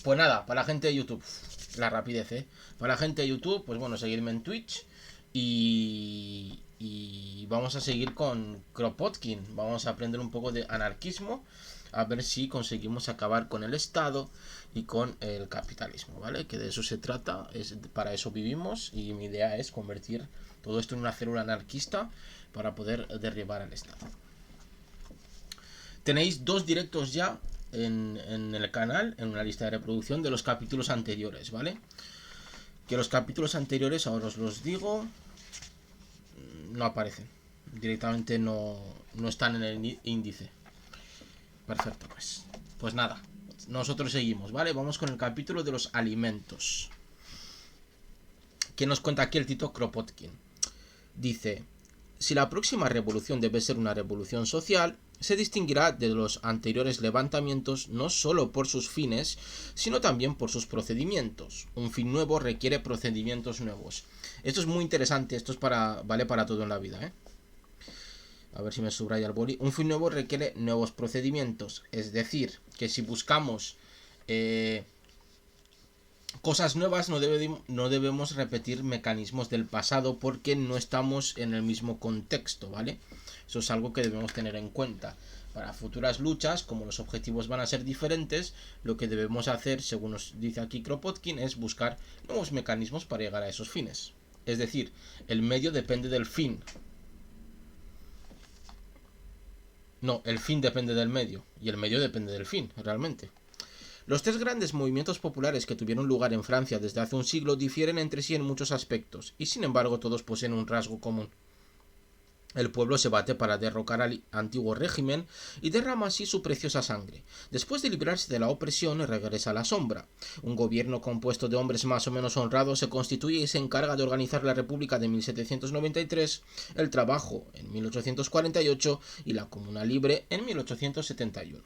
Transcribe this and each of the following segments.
Pues nada, para la gente de YouTube, la rapidez, ¿eh? Para la gente de YouTube, pues bueno, seguidme en Twitch y vamos a seguir con Kropotkin. Vamos a aprender un poco de anarquismo, a ver si conseguimos acabar con el Estado y con el capitalismo, ¿vale? Que de eso se trata, para eso vivimos y mi idea es convertir todo esto en una célula anarquista para poder derribar al Estado. Tenéis 2 directos ya en el canal, en una lista de reproducción de los capítulos anteriores, ¿vale? Que los capítulos anteriores, ahora os los digo, no aparecen. Directamente no están en el índice. Perfecto, pues. Pues nada, nosotros seguimos, ¿vale? Vamos con el capítulo de los alimentos. ¿Qué nos cuenta aquí el Tito Kropotkin? Dice: si la próxima revolución debe ser una revolución social, se distinguirá de los anteriores levantamientos no solo por sus fines, sino también por sus procedimientos. Un fin nuevo requiere procedimientos nuevos. Esto es muy interesante, esto es vale para todo en la vida, ¿eh? A ver si me subraya el boli. Un fin nuevo requiere nuevos procedimientos. Es decir, que si buscamos cosas nuevas no debemos repetir mecanismos del pasado porque no estamos en el mismo contexto, ¿vale? Eso es algo que debemos tener en cuenta. Para futuras luchas, como los objetivos van a ser diferentes, lo que debemos hacer, según nos dice aquí Kropotkin, es buscar nuevos mecanismos para llegar a esos fines. Es decir, el medio depende del fin. No, el fin depende del medio y el medio depende del fin, realmente. Los 3 grandes movimientos populares que tuvieron lugar en Francia desde hace un siglo difieren entre sí en muchos aspectos, y sin embargo todos poseen un rasgo común. El pueblo se bate para derrocar al antiguo régimen y derrama así su preciosa sangre. Después de librarse de la opresión, regresa a la sombra. Un gobierno compuesto de hombres más o menos honrados se constituye y se encarga de organizar la República de 1793, el trabajo en 1848 y la Comuna Libre en 1871.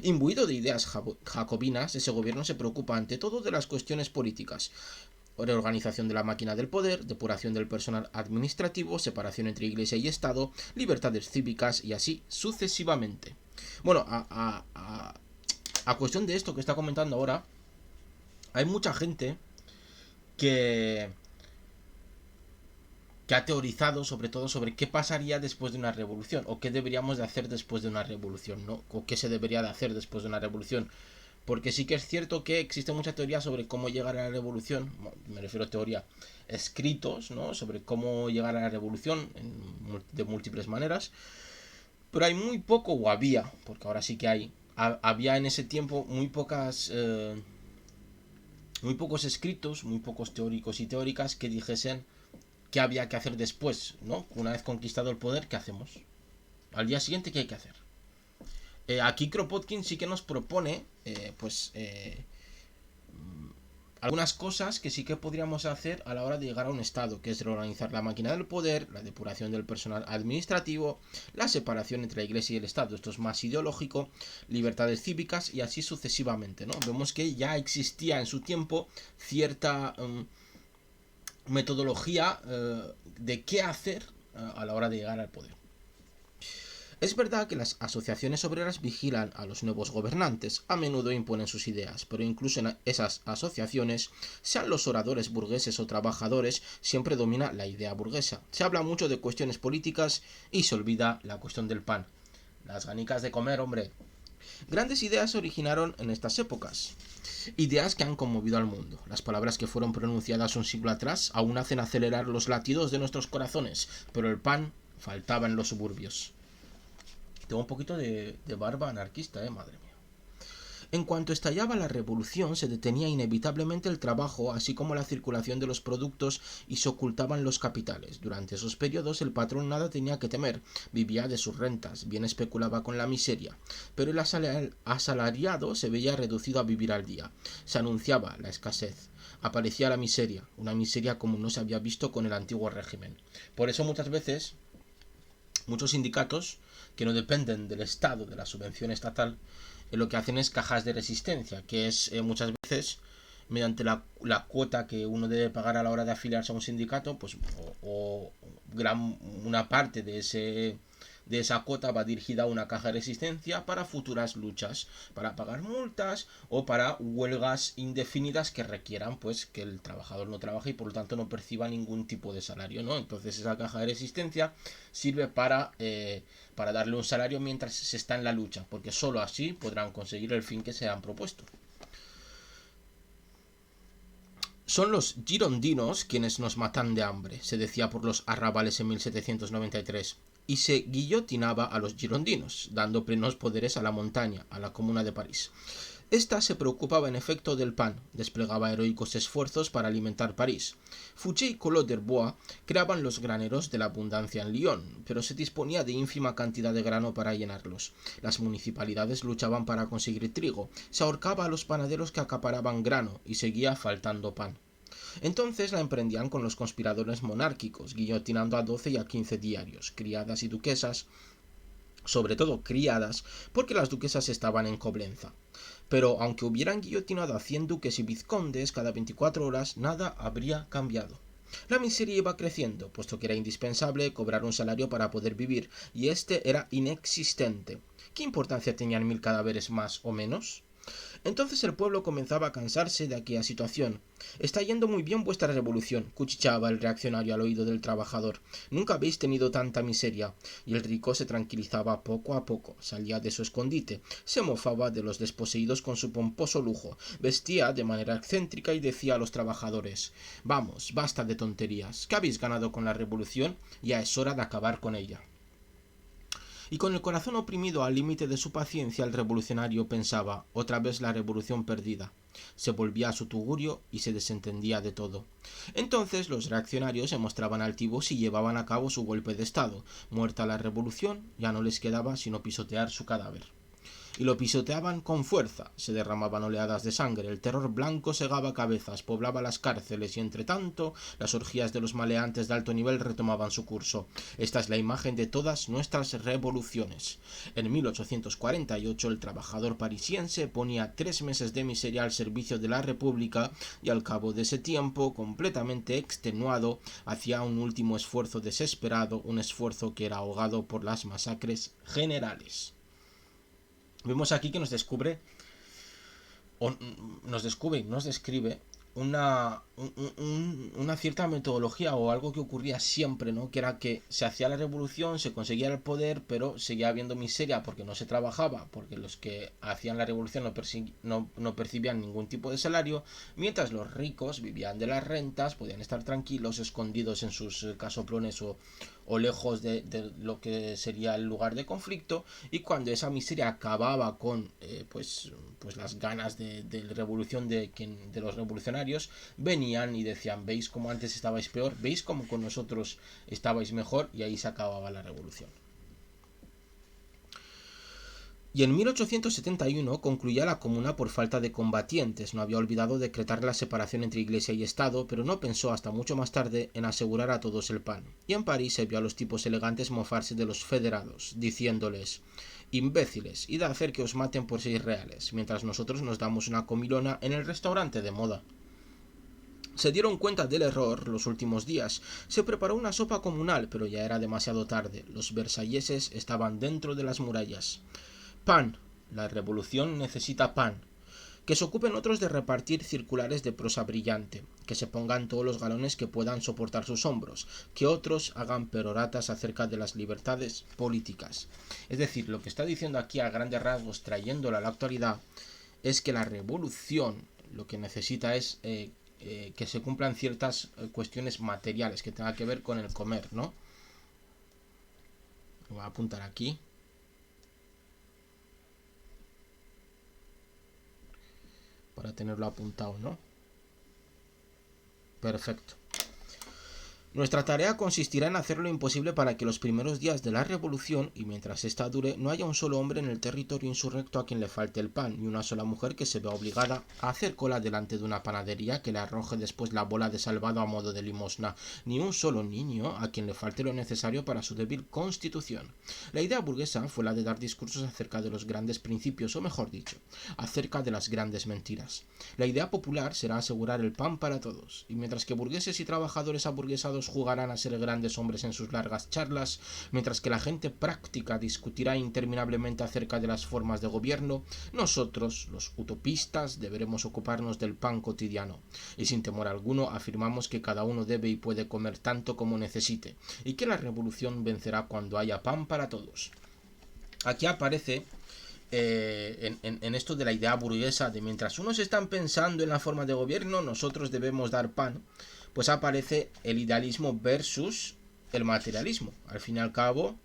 Imbuido de ideas jacobinas, ese gobierno se preocupa ante todo de las cuestiones políticas: reorganización de la máquina del poder, depuración del personal administrativo, separación entre Iglesia y Estado, libertades cívicas y así sucesivamente. Bueno, a cuestión de esto que está comentando ahora, hay mucha gente que ha teorizado sobre todo sobre qué pasaría después de una revolución o qué deberíamos de hacer después de una revolución, ¿no? O qué se debería de hacer después de una revolución. Porque sí que es cierto que existe mucha teoría sobre cómo llegar a la revolución, me refiero a teoría, escritos, ¿no? Sobre cómo llegar a la revolución de múltiples maneras, pero hay muy poco, o había, porque ahora sí que había en ese tiempo muy pocos escritos, muy pocos teóricos y teóricas que dijesen qué había que hacer después, ¿no? Una vez conquistado el poder, ¿qué hacemos? Al día siguiente, ¿qué hay que hacer? Aquí Kropotkin sí que nos propone, algunas cosas que sí que podríamos hacer a la hora de llegar a un estado, que es reorganizar la máquina del poder, la depuración del personal administrativo, la separación entre la iglesia y el estado, esto es más ideológico, libertades cívicas y así sucesivamente, ¿no? Vemos que ya existía en su tiempo cierta metodología de qué hacer a la hora de llegar al poder. Es verdad que las asociaciones obreras vigilan a los nuevos gobernantes, a menudo imponen sus ideas, pero incluso en esas asociaciones, sean los oradores burgueses o trabajadores, siempre domina la idea burguesa. Se habla mucho de cuestiones políticas y se olvida la cuestión del pan. Las ganicas de comer, hombre. Grandes ideas se originaron en estas épocas. Ideas que han conmovido al mundo. Las palabras que fueron pronunciadas un siglo atrás aún hacen acelerar los latidos de nuestros corazones, pero el pan faltaba en los suburbios. Tengo un poquito de barba anarquista, madre mía. En cuanto estallaba la revolución, se detenía inevitablemente el trabajo, así como la circulación de los productos, y se ocultaban los capitales. Durante esos periodos el patrón nada tenía que temer, vivía de sus rentas, bien especulaba con la miseria, pero el asalariado se veía reducido a vivir al día. Se anunciaba la escasez. Aparecía la miseria, una miseria como no se había visto con el antiguo régimen. Por eso muchas veces, muchos sindicatos que no dependen del Estado, de la subvención estatal, lo que hacen es cajas de resistencia, que es muchas veces mediante la cuota que uno debe pagar a la hora de afiliarse a un sindicato, pues una parte de de esa cuota va dirigida a una caja de resistencia para futuras luchas, para pagar multas o para huelgas indefinidas que requieran pues que el trabajador no trabaje y por lo tanto no perciba ningún tipo de salario, ¿no? Entonces esa caja de resistencia sirve para darle un salario mientras se está en la lucha, porque solo así podrán conseguir el fin que se han propuesto. Son los girondinos quienes nos matan de hambre, se decía por los arrabales en 1793, y se guillotinaba a los girondinos, dando plenos poderes a la montaña, a la Comuna de París. Esta se preocupaba en efecto del pan, desplegaba heroicos esfuerzos para alimentar París. Fouché y Collot d'Herbois creaban los graneros de la abundancia en Lyon, pero se disponía de ínfima cantidad de grano para llenarlos. Las municipalidades luchaban para conseguir trigo, se ahorcaba a los panaderos que acaparaban grano y seguía faltando pan. Entonces la emprendían con los conspiradores monárquicos, guillotinando a 12 y a 15 diarios, criadas y duquesas, sobre todo criadas, porque las duquesas estaban en Coblenza. Pero aunque hubieran guillotinado a 100 duques y vizcondes cada 24 horas, nada habría cambiado. La miseria iba creciendo, puesto que era indispensable cobrar un salario para poder vivir, y este era inexistente. ¿Qué importancia tenían 1000 cadáveres más o menos? Entonces el pueblo comenzaba a cansarse de aquella situación. Está yendo muy bien vuestra revolución, cuchicheaba el reaccionario al oído del trabajador. Nunca habéis tenido tanta miseria. Y el rico se tranquilizaba poco a poco, salía de su escondite, se mofaba de los desposeídos con su pomposo lujo, vestía de manera excéntrica y decía a los trabajadores: vamos, basta de tonterías, ¿qué habéis ganado con la revolución? Ya es hora de acabar con ella. Y con el corazón oprimido al límite de su paciencia, el revolucionario pensaba: otra vez la revolución perdida. Se volvía a su tugurio y se desentendía de todo. Entonces los reaccionarios se mostraban altivos y llevaban a cabo su golpe de estado. Muerta la revolución, ya no les quedaba sino pisotear su cadáver. Y lo pisoteaban con fuerza, se derramaban oleadas de sangre, el terror blanco segaba cabezas, poblaba las cárceles y entre tanto las orgías de los maleantes de alto nivel retomaban su curso. Esta es la imagen de todas nuestras revoluciones. En 1848 el trabajador parisiense ponía 3 meses de miseria al servicio de la República y al cabo de ese tiempo, completamente extenuado, hacía un último esfuerzo desesperado, un esfuerzo que era ahogado por las masacres generales. Vemos aquí que nos describe una cierta metodología o algo que ocurría siempre, ¿no? Que era que se hacía la revolución, se conseguía el poder, pero seguía habiendo miseria porque no se trabajaba, porque los que hacían la revolución no percibían ningún tipo de salario, mientras los ricos vivían de las rentas, podían estar tranquilos, escondidos en sus casoplones o lejos de lo que sería el lugar de conflicto, y cuando esa miseria acababa con pues las ganas de revolución de los revolucionarios, venían y decían: veis cómo antes estabais peor, veis cómo con nosotros estabais mejor, y ahí se acababa la revolución. Y en 1871 concluía la Comuna por falta de combatientes. No había olvidado decretar la separación entre Iglesia y Estado, pero no pensó hasta mucho más tarde en asegurar a todos el pan. Y en París se vio a los tipos elegantes mofarse de los federados, diciéndoles: imbéciles, id a hacer que os maten por 6 reales, mientras nosotros nos damos una comilona en el restaurante de moda. Se dieron cuenta del error los últimos días. Se preparó una sopa comunal, pero ya era demasiado tarde. Los versalleses estaban dentro de las murallas. Pan. La revolución necesita pan. Que se ocupen otros de repartir circulares de prosa brillante, que se pongan todos los galones que puedan soportar sus hombros, que otros hagan peroratas acerca de las libertades políticas. Es decir, lo que está diciendo aquí a grandes rasgos, trayéndolo a la actualidad, es que la revolución lo que necesita es que se cumplan ciertas cuestiones materiales que tengan que ver con el comer, ¿no? Lo voy a apuntar aquí. Para tenerlo apuntado, ¿no? Perfecto. Nuestra tarea consistirá en hacer lo imposible para que los primeros días de la revolución, y mientras ésta dure, no haya un solo hombre en el territorio insurrecto a quien le falte el pan, ni una sola mujer que se vea obligada a hacer cola delante de una panadería que le arroje después la bola de salvado a modo de limosna, ni un solo niño a quien le falte lo necesario para su débil constitución. La idea burguesa fue la de dar discursos acerca de los grandes principios, o mejor dicho, acerca de las grandes mentiras. La idea popular será asegurar el pan para todos, y mientras que burgueses y trabajadores aburguesados desocupados jugarán a ser grandes hombres en sus largas charlas, mientras que la gente práctica discutirá interminablemente acerca de las formas de gobierno, nosotros, los utopistas, deberemos ocuparnos del pan cotidiano. Y sin temor alguno afirmamos que cada uno debe y puede comer tanto como necesite, y que la revolución vencerá cuando haya pan para todos. Aquí aparece en esto de la idea burguesa de mientras unos están pensando en la forma de gobierno, nosotros debemos dar pan, pues aparece el idealismo versus el materialismo. Al fin y al cabo,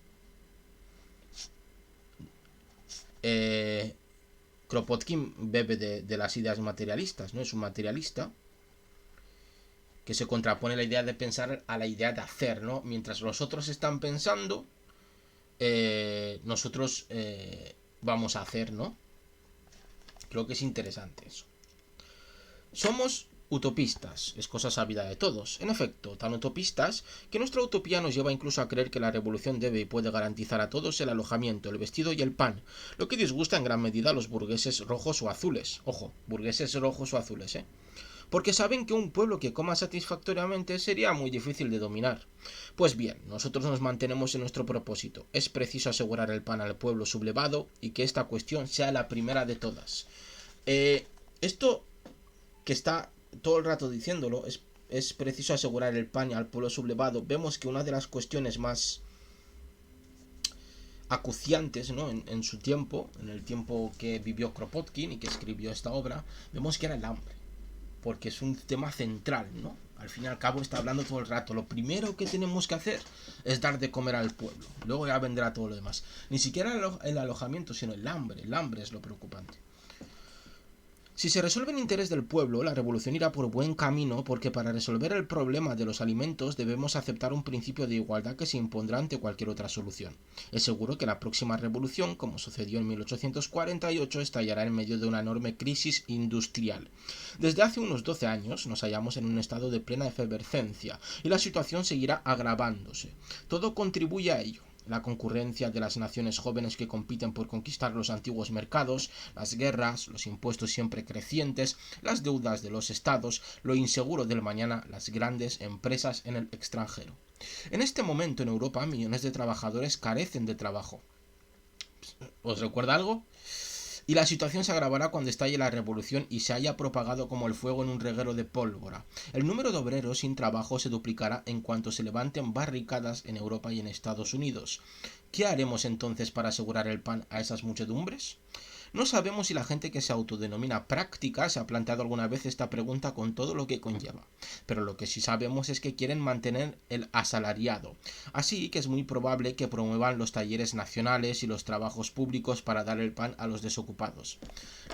Kropotkin bebe de las ideas materialistas, ¿no? Es un materialista que se contrapone la idea de pensar a la idea de hacer, ¿no? Mientras los otros están pensando, nosotros vamos a hacer, ¿no? Creo que es interesante eso. Somos utopistas, es cosa sabida de todos. En efecto, tan utopistas que nuestra utopía nos lleva incluso a creer que la revolución debe y puede garantizar a todos el alojamiento, el vestido y el pan, lo que disgusta en gran medida a los burgueses rojos o azules. Ojo, burgueses rojos o azules, porque saben que un pueblo que coma satisfactoriamente sería muy difícil de dominar. Pues bien, nosotros nos mantenemos en nuestro propósito. Es preciso asegurar el pan al pueblo sublevado y que esta cuestión sea la primera de todas. Esto que está todo el rato diciéndolo, es preciso asegurar el pan al pueblo sublevado. Vemos que una de las cuestiones más acuciantes, ¿no? en su tiempo, en el tiempo que vivió Kropotkin y que escribió esta obra, vemos que era el hambre. Porque es un tema central, ¿no? Al fin y al cabo está hablando todo el rato. Lo primero que tenemos que hacer es dar de comer al pueblo. Luego ya vendrá todo lo demás. Ni siquiera el alojamiento, sino el hambre. El hambre es lo preocupante. Si se resuelve el interés del pueblo, la revolución irá por buen camino, porque para resolver el problema de los alimentos debemos aceptar un principio de igualdad que se impondrá ante cualquier otra solución. Es seguro que la próxima revolución, como sucedió en 1848, estallará en medio de una enorme crisis industrial. Desde hace unos 12 años nos hallamos en un estado de plena efervescencia, y la situación seguirá agravándose. Todo contribuye a ello. La concurrencia de las naciones jóvenes que compiten por conquistar los antiguos mercados, las guerras, los impuestos siempre crecientes, las deudas de los estados, lo inseguro del mañana, las grandes empresas en el extranjero. En este momento en Europa millones de trabajadores carecen de trabajo. ¿Os recuerda algo? Y la situación se agravará cuando estalle la revolución y se haya propagado como el fuego en un reguero de pólvora. El número de obreros sin trabajo se duplicará en cuanto se levanten barricadas en Europa y en Estados Unidos. ¿Qué haremos entonces para asegurar el pan a esas muchedumbres? No sabemos si la gente que se autodenomina práctica se ha planteado alguna vez esta pregunta con todo lo que conlleva, pero lo que sí sabemos es que quieren mantener el asalariado, así que es muy probable que promuevan los talleres nacionales y los trabajos públicos para dar el pan a los desocupados.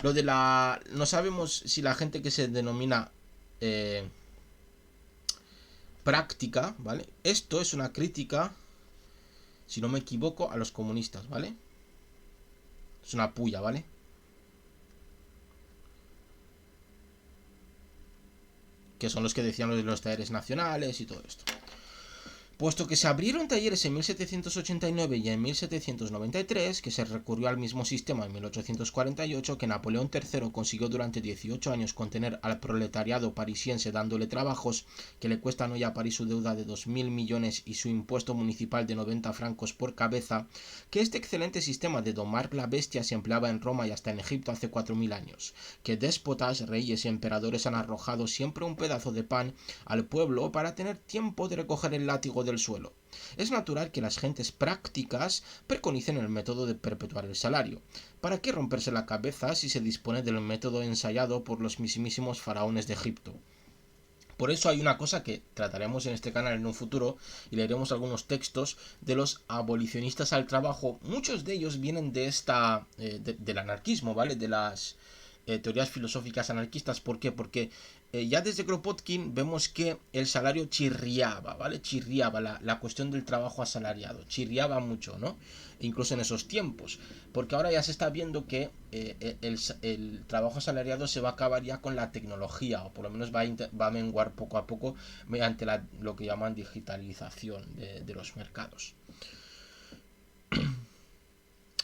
No sabemos si la gente que se denomina práctica, ¿vale? Esto es una crítica, si no me equivoco, a los comunistas, ¿vale? Es una puya, ¿vale? Que son los que decían lo de los talleres nacionales y todo esto. Puesto que se abrieron talleres en 1789 y en 1793, que se recurrió al mismo sistema en 1848, que Napoleón III consiguió durante 18 años contener al proletariado parisiense dándole trabajos que le cuestan hoy a París su deuda de 2.000 millones y su impuesto municipal de 90 francos por cabeza, que este excelente sistema de domar la bestia se empleaba en Roma y hasta en Egipto hace 4.000 años, que déspotas, reyes y emperadores han arrojado siempre un pedazo de pan al pueblo para tener tiempo de recoger el látigo del suelo. Es natural que las gentes prácticas preconicen el método de perpetuar el salario. ¿Para qué romperse la cabeza si se dispone del método ensayado por los mismísimos faraones de Egipto? Por eso hay una cosa que trataremos en este canal en un futuro y leeremos algunos textos de los abolicionistas al trabajo. Muchos de ellos vienen de del anarquismo, ¿vale? De las teorías filosóficas anarquistas. ¿Por qué? Porque ya desde Kropotkin vemos que el salario chirriaba, ¿vale? Chirriaba la cuestión del trabajo asalariado, chirriaba mucho, ¿no? Incluso en esos tiempos, porque ahora ya se está viendo que el trabajo asalariado se va a acabar ya con la tecnología, o por lo menos va a menguar poco a poco mediante lo que llaman digitalización de los mercados.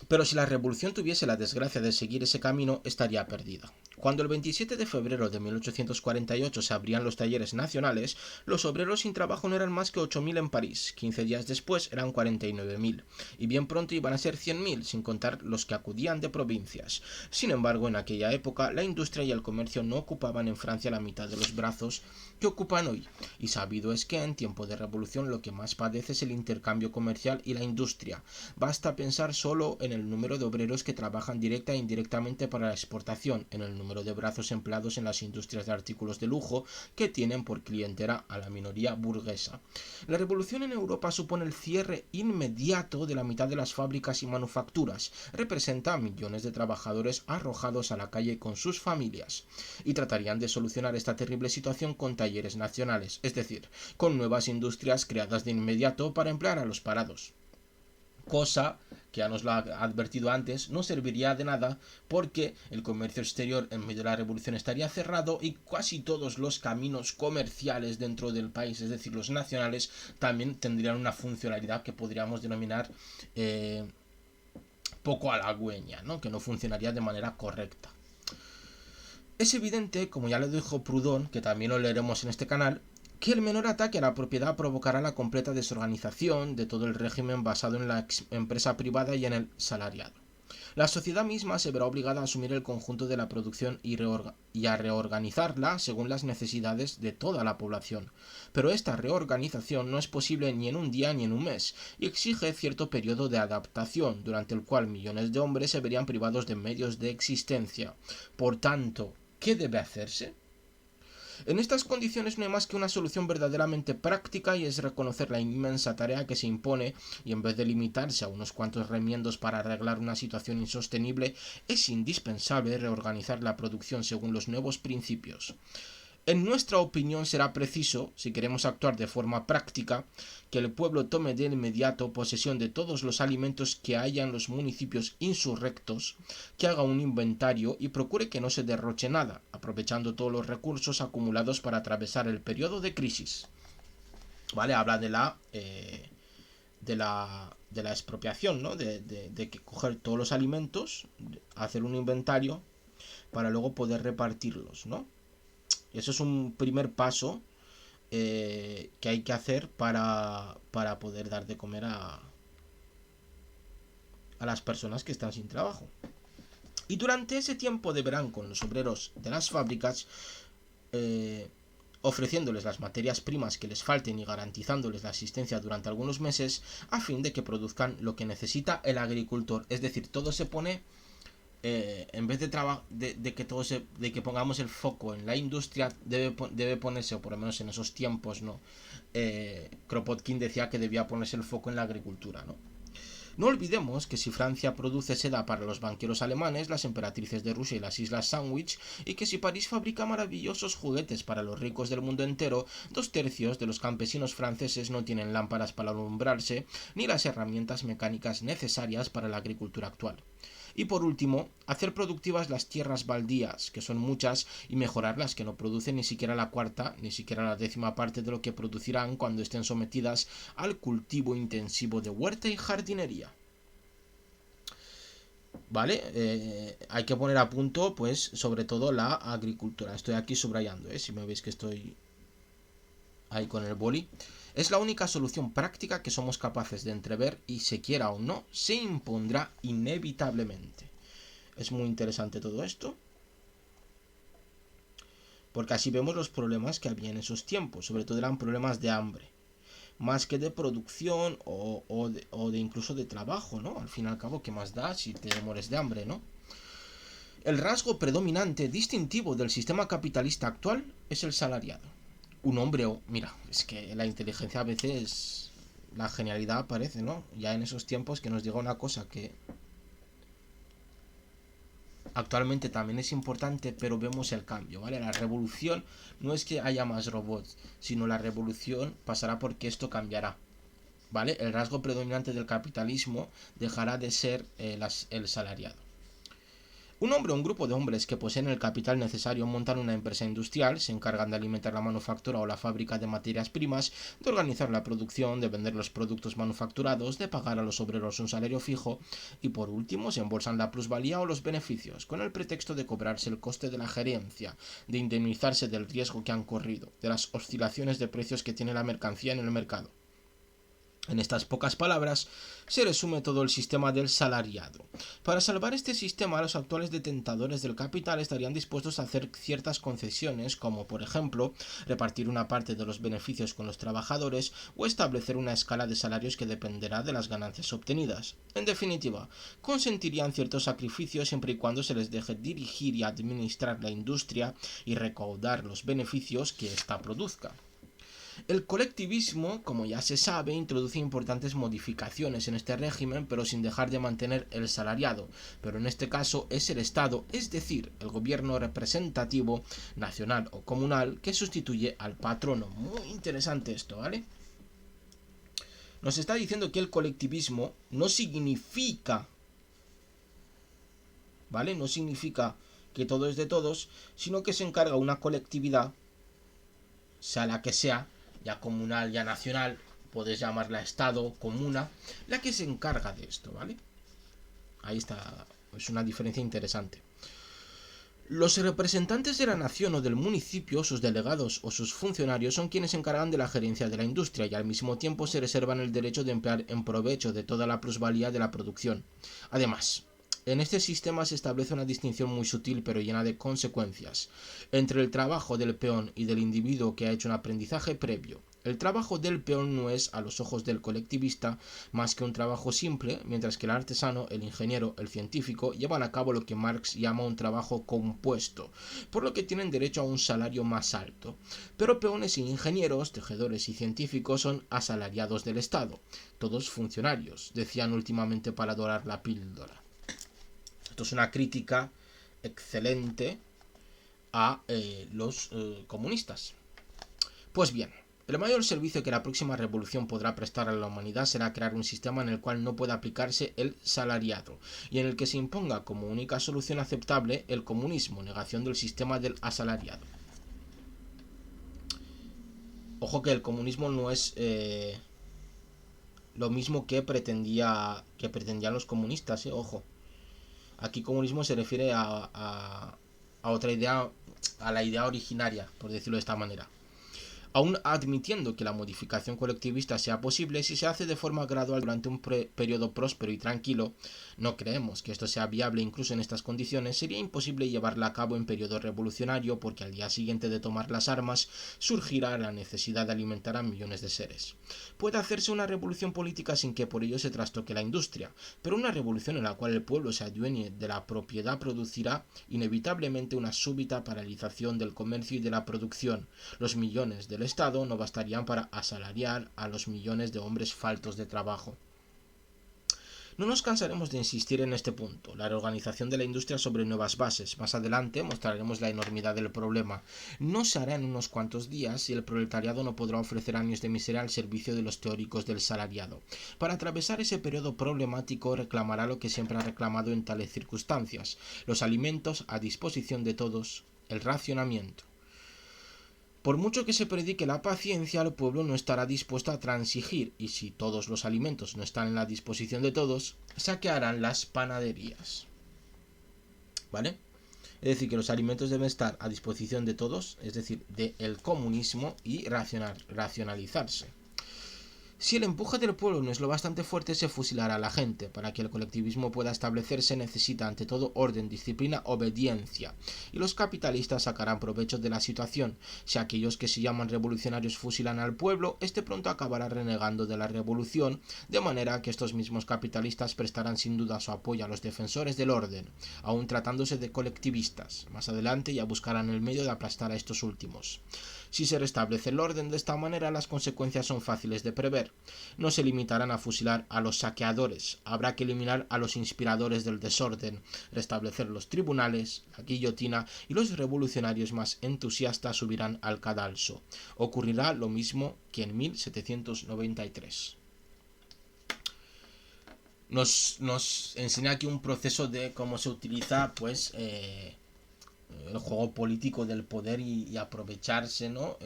Pero si la revolución tuviese la desgracia de seguir ese camino, estaría perdida. Cuando el 27 de febrero de 1848 se abrían los talleres nacionales, los obreros sin trabajo no eran más que 8.000 en París, 15 días después eran 49.000, y bien pronto iban a ser 100.000, sin contar los que acudían de provincias. Sin embargo, en aquella época, la industria y el comercio no ocupaban en Francia la mitad de los brazos que ocupan hoy, y sabido es que en tiempo de revolución lo que más padece es el intercambio comercial y la industria. Basta pensar solo en el número de obreros que trabajan directa e indirectamente para la exportación, en el número de brazos empleados en las industrias de artículos de lujo que tienen por clientela a la minoría burguesa. La revolución en Europa supone el cierre inmediato de la mitad de las fábricas y manufacturas, representa a millones de trabajadores arrojados a la calle con sus familias, y tratarían de solucionar esta terrible situación con talleres nacionales, es decir, con nuevas industrias creadas de inmediato para emplear a los parados. Cosa que ya nos lo ha advertido antes, no serviría de nada porque el comercio exterior en medio de la revolución estaría cerrado y casi todos los caminos comerciales dentro del país, es decir, los nacionales, también tendrían una funcionalidad que podríamos denominar poco halagüeña, ¿no? Que no funcionaría de manera correcta. Es evidente, como ya lo dijo Proudhon, que también lo leeremos en este canal, que el menor ataque a la propiedad provocará la completa desorganización de todo el régimen basado en la empresa privada y en el salariado. La sociedad misma se verá obligada a asumir el conjunto de la producción y a reorganizarla según las necesidades de toda la población. Pero esta reorganización no es posible ni en un día ni en un mes, y exige cierto periodo de adaptación, durante el cual millones de hombres se verían privados de medios de existencia. Por tanto, ¿qué debe hacerse? En estas condiciones no hay más que una solución verdaderamente práctica, y es reconocer la inmensa tarea que se impone, y en vez de limitarse a unos cuantos remiendos para arreglar una situación insostenible, es indispensable reorganizar la producción según los nuevos principios. En nuestra opinión será preciso, si queremos actuar de forma práctica, que el pueblo tome de inmediato posesión de todos los alimentos que haya en los municipios insurrectos, que haga un inventario y procure que no se derroche nada, aprovechando todos los recursos acumulados para atravesar el periodo de crisis. ¿Vale? Habla de la expropiación, ¿no? De que coger todos los alimentos, hacer un inventario para luego poder repartirlos, ¿no? Eso es un primer paso que hay que hacer para poder dar de comer a las personas que están sin trabajo. Y durante ese tiempo deberán con los obreros de las fábricas, ofreciéndoles las materias primas que les falten y garantizándoles la asistencia durante algunos meses, a fin de que produzcan lo que necesita el agricultor. Es decir, todo se pone... en vez de que pongamos el foco en la industria, debe ponerse, o por lo menos en esos tiempos, ¿no? Kropotkin decía que debía ponerse el foco en la agricultura, ¿no? No olvidemos que si Francia produce seda para los banqueros alemanes, las emperatrices de Rusia y las Islas Sandwich, y que si París fabrica maravillosos juguetes para los ricos del mundo entero, 2/3 de los campesinos franceses no tienen lámparas para alumbrarse, ni las herramientas mecánicas necesarias para la agricultura actual. Y por último, hacer productivas las tierras baldías, que son muchas, y mejorarlas, que no producen ni siquiera la cuarta, ni siquiera la 10ª parte de lo que producirán cuando estén sometidas al cultivo intensivo de huerta y jardinería. ¿Vale? Hay que poner a punto, pues, sobre todo la agricultura. Estoy aquí subrayando, si me veis que estoy ahí con el boli. Es la única solución práctica que somos capaces de entrever y, se quiera o no, se impondrá inevitablemente. Es muy interesante todo esto, porque así vemos los problemas que había en esos tiempos. Sobre todo eran problemas de hambre, más que de producción o de incluso de trabajo, ¿no? Al fin y al cabo, ¿qué más da si te mueres de hambre, ¿no? El rasgo predominante, distintivo del sistema capitalista actual es el salariado. Un hombre, mira, es que la inteligencia a veces, la genialidad aparece, ¿no? Ya en esos tiempos, que nos diga una cosa que actualmente también es importante, pero vemos el cambio, ¿vale? La revolución no es que haya más robots, sino la revolución pasará porque esto cambiará, ¿vale? El rasgo predominante del capitalismo dejará de ser el salariado. Un hombre o un grupo de hombres que poseen el capital necesario montan una empresa industrial, se encargan de alimentar la manufactura o la fábrica de materias primas, de organizar la producción, de vender los productos manufacturados, de pagar a los obreros un salario fijo y por último se embolsan la plusvalía o los beneficios, con el pretexto de cobrarse el coste de la gerencia, de indemnizarse del riesgo que han corrido, de las oscilaciones de precios que tiene la mercancía en el mercado. En estas pocas palabras se resume todo el sistema del salariado. Para salvar este sistema, los actuales detentadores del capital estarían dispuestos a hacer ciertas concesiones, como por ejemplo repartir una parte de los beneficios con los trabajadores o establecer una escala de salarios que dependerá de las ganancias obtenidas. En definitiva, consentirían ciertos sacrificios siempre y cuando se les deje dirigir y administrar la industria y recaudar los beneficios que ésta produzca. El colectivismo, como ya se sabe, introduce importantes modificaciones en este régimen, pero sin dejar de mantener el salariado. Pero en este caso es el Estado, es decir, el gobierno representativo, nacional o comunal, que sustituye al patrono. Muy interesante esto, ¿vale? Nos está diciendo que el colectivismo no significa, ¿vale? No significa que todo es de todos, sino que se encarga una colectividad, sea la que sea, ya comunal, ya nacional, puedes llamarla Estado, comuna, la que se encarga de esto, ¿vale? Ahí está, es una diferencia interesante. Los representantes de la nación o del municipio, sus delegados o sus funcionarios son quienes se encargan de la gerencia de la industria y al mismo tiempo se reservan el derecho de emplear en provecho de toda la plusvalía de la producción. Además, en este sistema se establece una distinción muy sutil pero llena de consecuencias entre el trabajo del peón y del individuo que ha hecho un aprendizaje previo. El trabajo del peón no es, a los ojos del colectivista, más que un trabajo simple, mientras que el artesano, el ingeniero, el científico llevan a cabo lo que Marx llama un trabajo compuesto, por lo que tienen derecho a un salario más alto. Pero peones y ingenieros, tejedores y científicos son asalariados del Estado, todos funcionarios, decían últimamente para dorar la píldora. Esto es una crítica excelente a los comunistas. Pues bien, el mayor servicio que la próxima revolución podrá prestar a la humanidad será crear un sistema en el cual no pueda aplicarse el salariado y en el que se imponga como única solución aceptable el comunismo, negación del sistema del asalariado. Ojo que el comunismo no es lo mismo que pretendían los comunistas, ojo. Aquí comunismo se refiere a otra idea, a la idea originaria, por decirlo de esta manera. Aún admitiendo que la modificación colectivista sea posible, si se hace de forma gradual durante un periodo próspero y tranquilo, no creemos que esto sea viable incluso en estas condiciones, sería imposible llevarla a cabo en periodo revolucionario porque al día siguiente de tomar las armas surgirá la necesidad de alimentar a millones de seres. Puede hacerse una revolución política sin que por ello se trastoque la industria, pero una revolución en la cual el pueblo se adueñe de la propiedad producirá inevitablemente una súbita paralización del comercio y de la producción. Los millones del Estado no bastarían para asalariar a los millones de hombres faltos de trabajo. No nos cansaremos de insistir en este punto, la reorganización de la industria sobre nuevas bases. Más adelante mostraremos la enormidad del problema. No se hará en unos cuantos días y el proletariado no podrá ofrecer años de miseria al servicio de los teóricos del salariado. Para atravesar ese periodo problemático reclamará lo que siempre ha reclamado en tales circunstancias, los alimentos a disposición de todos, el racionamiento. Por mucho que se predique la paciencia, el pueblo no estará dispuesto a transigir, y si todos los alimentos no están en la disposición de todos, saquearán las panaderías. ¿Vale? Es decir, que los alimentos deben estar a disposición de todos, es decir, del comunismo, y racionalizarse. Si el empuje del pueblo no es lo bastante fuerte, se fusilará a la gente. Para que el colectivismo pueda establecerse necesita ante todo orden, disciplina, obediencia. Y los capitalistas sacarán provecho de la situación. Si aquellos que se llaman revolucionarios fusilan al pueblo, este pronto acabará renegando de la revolución, de manera que estos mismos capitalistas prestarán sin duda su apoyo a los defensores del orden, aun tratándose de colectivistas. Más adelante ya buscarán el medio de aplastar a estos últimos. Si se restablece el orden de esta manera, las consecuencias son fáciles de prever. No se limitarán a fusilar a los saqueadores, habrá que eliminar a los inspiradores del desorden, restablecer los tribunales, la guillotina y los revolucionarios más entusiastas subirán al cadalso. Ocurrirá lo mismo que en 1793. nos enseña aquí un proceso de cómo se utiliza, pues, el juego político del poder y aprovecharse, ¿no?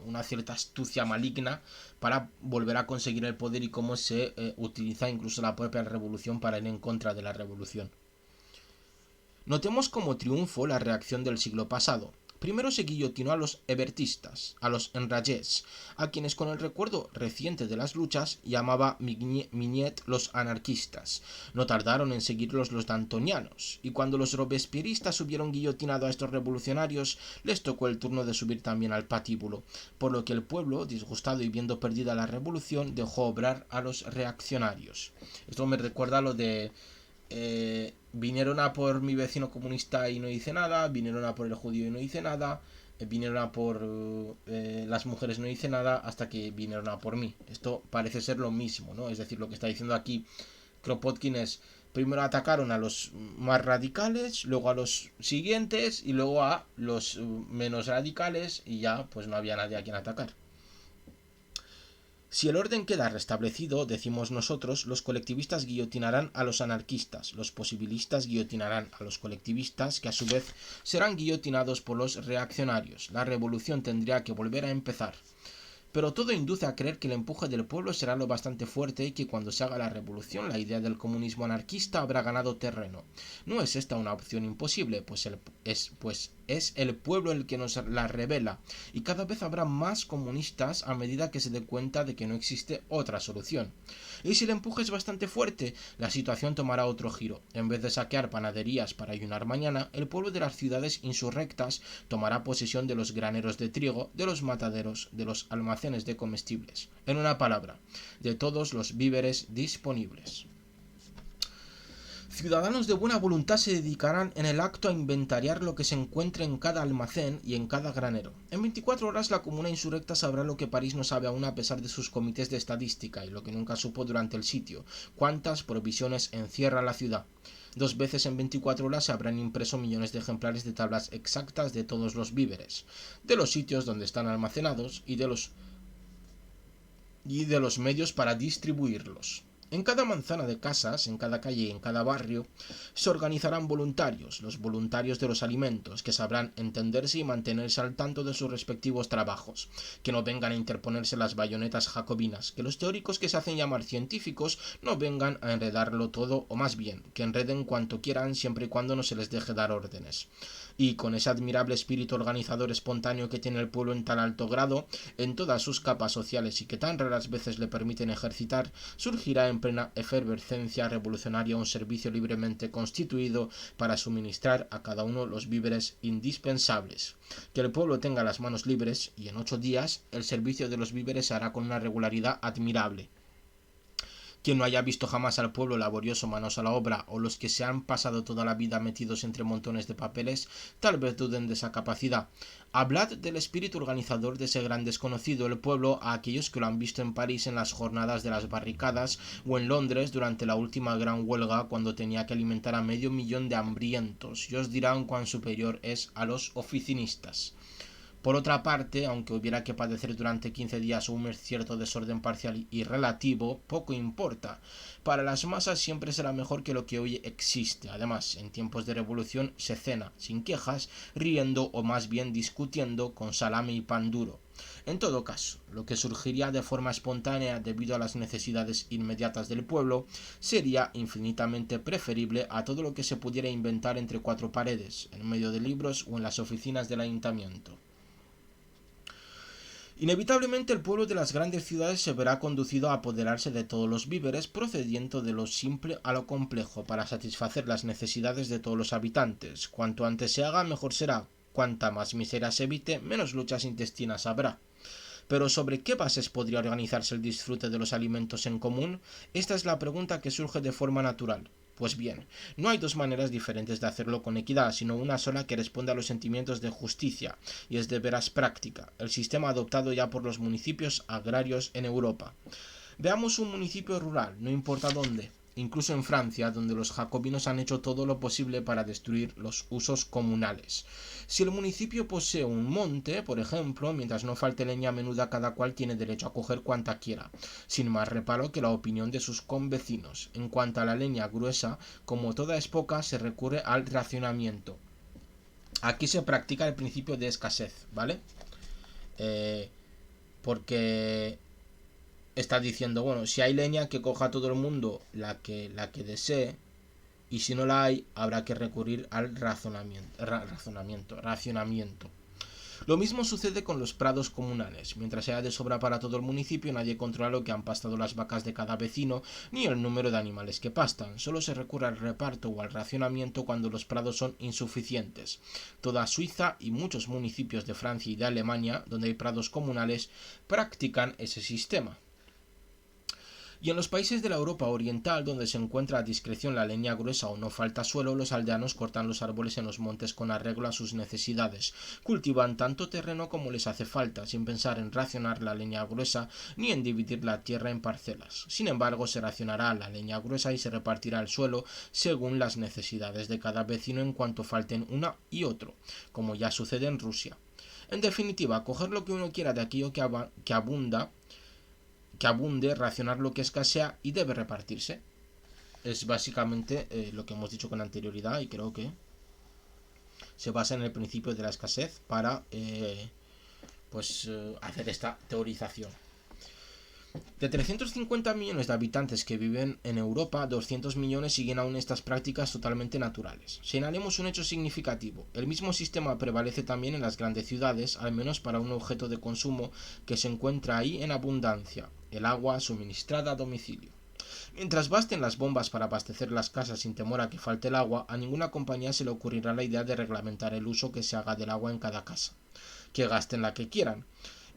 Una cierta astucia maligna para volver a conseguir el poder y cómo se utiliza incluso la propia revolución para ir en contra de la revolución. Notemos como triunfo la reacción del siglo pasado. Primero se guillotinó a los hebertistas, a los enragés, a quienes con el recuerdo reciente de las luchas llamaba Mignet los anarquistas. No tardaron en seguirlos los dantonianos, y cuando los robespierristas hubieron guillotinado a estos revolucionarios, les tocó el turno de subir también al patíbulo, por lo que el pueblo, disgustado y viendo perdida la revolución, dejó obrar a los reaccionarios. Esto me recuerda a lo de vinieron a por mi vecino comunista y no hice nada, vinieron a por el judío y no hice nada, vinieron a por las mujeres, no hice nada, hasta que vinieron a por mí. Esto parece ser lo mismo, ¿no? Es decir, lo que está diciendo aquí Kropotkin es, primero atacaron a los más radicales, luego a los siguientes y luego a los menos radicales y ya pues no había nadie a quien atacar. Si el orden queda restablecido, decimos nosotros, los colectivistas guillotinarán a los anarquistas, los posibilistas guillotinarán a los colectivistas, que a su vez serán guillotinados por los reaccionarios. La revolución tendría que volver a empezar. Pero todo induce a creer que el empuje del pueblo será lo bastante fuerte y que cuando se haga la revolución la idea del comunismo anarquista habrá ganado terreno. No es esta una opción imposible, pues es el pueblo el que nos la revela, y cada vez habrá más comunistas a medida que se dé cuenta de que no existe otra solución. Y si el empuje es bastante fuerte, la situación tomará otro giro. En vez de saquear panaderías para ayunar mañana, el pueblo de las ciudades insurrectas tomará posesión de los graneros de trigo, de los mataderos, de los almacenes de comestibles. En una palabra, de todos los víveres disponibles. Ciudadanos de buena voluntad se dedicarán en el acto a inventariar lo que se encuentre en cada almacén y en cada granero. En 24 horas la comuna insurrecta sabrá lo que París no sabe aún a pesar de sus comités de estadística y lo que nunca supo durante el sitio, cuántas provisiones encierra la ciudad. 2 veces en 24 horas se habrán impreso millones de ejemplares de tablas exactas de todos los víveres, de los sitios donde están almacenados y de los medios para distribuirlos. En cada manzana de casas, en cada calle y en cada barrio, se organizarán voluntarios, los voluntarios de los alimentos, que sabrán entenderse y mantenerse al tanto de sus respectivos trabajos, que no vengan a interponerse las bayonetas jacobinas, que los teóricos que se hacen llamar científicos no vengan a enredarlo todo, o más bien, que enreden cuanto quieran siempre y cuando no se les deje dar órdenes. Y con ese admirable espíritu organizador espontáneo que tiene el pueblo en tan alto grado, en todas sus capas sociales y que tan raras veces le permiten ejercitar, surgirá en plena efervescencia revolucionaria un servicio libremente constituido para suministrar a cada uno los víveres indispensables. Que el pueblo tenga las manos libres y en 8 días el servicio de los víveres se hará con una regularidad admirable. Quien no haya visto jamás al pueblo laborioso manos a la obra, o los que se han pasado toda la vida metidos entre montones de papeles, tal vez duden de esa capacidad. Hablad del espíritu organizador de ese gran desconocido, el pueblo, a aquellos que lo han visto en París en las jornadas de las barricadas, o en Londres durante la última gran huelga cuando tenía que alimentar a 500.000 de hambrientos, y os dirán cuán superior es a los oficinistas. Por otra parte, aunque hubiera que padecer durante 15 días un cierto desorden parcial y relativo, poco importa. Para las masas siempre será mejor que lo que hoy existe. Además, en tiempos de revolución se cena, sin quejas, riendo o más bien discutiendo con salame y pan duro. En todo caso, lo que surgiría de forma espontánea debido a las necesidades inmediatas del pueblo sería infinitamente preferible a todo lo que se pudiera inventar entre 4 paredes, en medio de libros o en las oficinas del ayuntamiento. Inevitablemente el pueblo de las grandes ciudades se verá conducido a apoderarse de todos los víveres, procediendo de lo simple a lo complejo para satisfacer las necesidades de todos los habitantes. Cuanto antes se haga, mejor será. Cuanta más miseria se evite, menos luchas intestinas habrá. Pero ¿sobre qué bases podría organizarse el disfrute de los alimentos en común? Esta es la pregunta que surge de forma natural. Pues bien, no hay 2 maneras diferentes de hacerlo con equidad, sino una sola que responde a los sentimientos de justicia, y es de veras práctica, el sistema adoptado ya por los municipios agrarios en Europa. Veamos un municipio rural, no importa dónde, incluso en Francia, donde los jacobinos han hecho todo lo posible para destruir los usos comunales. Si el municipio posee un monte, por ejemplo, mientras no falte leña menuda, cada cual tiene derecho a coger cuanta quiera, sin más reparo que la opinión de sus convecinos. En cuanto a la leña gruesa, como toda es poca, se recurre al racionamiento. Aquí se practica el principio de escasez, ¿vale? Porque está diciendo, bueno, si hay leña, que coja todo el mundo la que desee, y si no la hay, habrá que recurrir al racionamiento. Lo mismo sucede con los prados comunales. Mientras haya de sobra para todo el municipio, nadie controla lo que han pastado las vacas de cada vecino, ni el número de animales que pastan. Solo se recurre al reparto o al racionamiento cuando los prados son insuficientes. Toda Suiza y muchos municipios de Francia y de Alemania, donde hay prados comunales, practican ese sistema. Y en los países de la Europa oriental, donde se encuentra a discreción la leña gruesa o no falta suelo, los aldeanos cortan los árboles en los montes con arreglo a sus necesidades. Cultivan tanto terreno como les hace falta, sin pensar en racionar la leña gruesa ni en dividir la tierra en parcelas. Sin embargo, se racionará la leña gruesa y se repartirá el suelo según las necesidades de cada vecino en cuanto falten una y otro, como ya sucede en Rusia. En definitiva, coger lo que uno quiera de aquello que abunde, racionar lo que escasea y debe repartirse. Es básicamente lo que hemos dicho con anterioridad, y creo que se basa en el principio de la escasez para hacer esta teorización. De 350 millones de habitantes que viven en Europa, 200 millones siguen aún estas prácticas totalmente naturales. Señalemos un hecho significativo. El mismo sistema prevalece también en las grandes ciudades, al menos para un objeto de consumo que se encuentra ahí en abundancia: el agua suministrada a domicilio. Mientras basten las bombas para abastecer las casas sin temor a que falte el agua, a ninguna compañía se le ocurrirá la idea de reglamentar el uso que se haga del agua en cada casa. Que gasten la que quieran.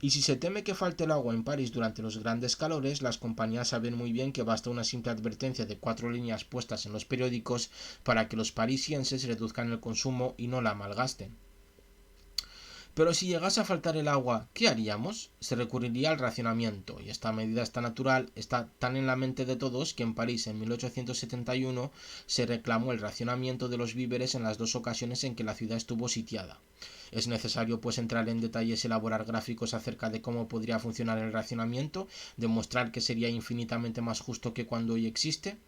Y si se teme que falte el agua en París durante los grandes calores, las compañías saben muy bien que basta una simple advertencia de 4 líneas puestas en los periódicos para que los parisienses reduzcan el consumo y no la malgasten. Pero si llegase a faltar el agua, ¿qué haríamos? Se recurriría al racionamiento, y esta medida está natural, está tan en la mente de todos que en París en 1871 se reclamó el racionamiento de los víveres en las dos ocasiones en que la ciudad estuvo sitiada. ¿Es necesario pues entrar en detalles y elaborar gráficos acerca de cómo podría funcionar el racionamiento? ¿Demostrar que sería infinitamente más justo que cuando hoy existe?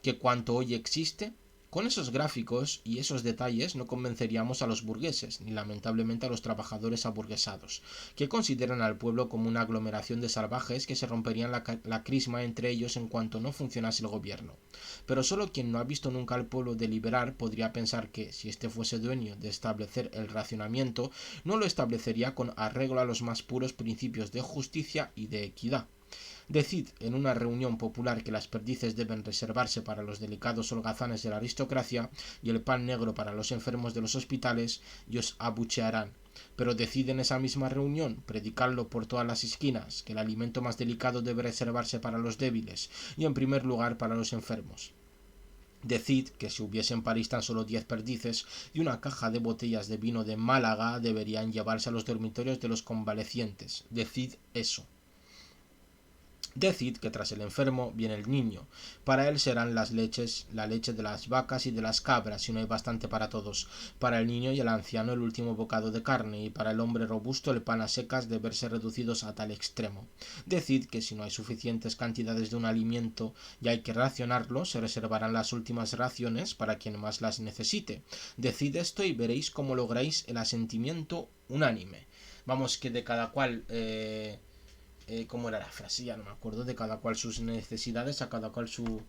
¿Que cuanto hoy existe? Con esos gráficos y esos detalles no convenceríamos a los burgueses, ni lamentablemente a los trabajadores aburguesados, que consideran al pueblo como una aglomeración de salvajes que se romperían la crisma entre ellos en cuanto no funcionase el gobierno. Pero solo quien no ha visto nunca al pueblo deliberar podría pensar que, si éste fuese dueño de establecer el racionamiento, no lo establecería con arreglo a los más puros principios de justicia y de equidad. Decid en una reunión popular que las perdices deben reservarse para los delicados holgazanes de la aristocracia y el pan negro para los enfermos de los hospitales, y os abuchearán. Pero decid en esa misma reunión, predicadlo por todas las esquinas, que el alimento más delicado debe reservarse para los débiles y en primer lugar para los enfermos. Decid que si hubiese en París tan solo 10 perdices y una caja de botellas de vino de Málaga deberían llevarse a los dormitorios de los convalecientes. Decid eso. Decid que tras el enfermo viene el niño. Para él serán la leche de las vacas y de las cabras, si no hay bastante para todos. Para el niño y el anciano el último bocado de carne, y para el hombre robusto el pan a secas de verse reducidos a tal extremo. Decid que si no hay suficientes cantidades de un alimento y hay que racionarlo, se reservarán las últimas raciones para quien más las necesite. Decid esto y veréis cómo lográis el asentimiento unánime. Vamos, que de cada cual... ¿cómo era la frase? Ya no me acuerdo. De cada cual sus necesidades, a cada cual su...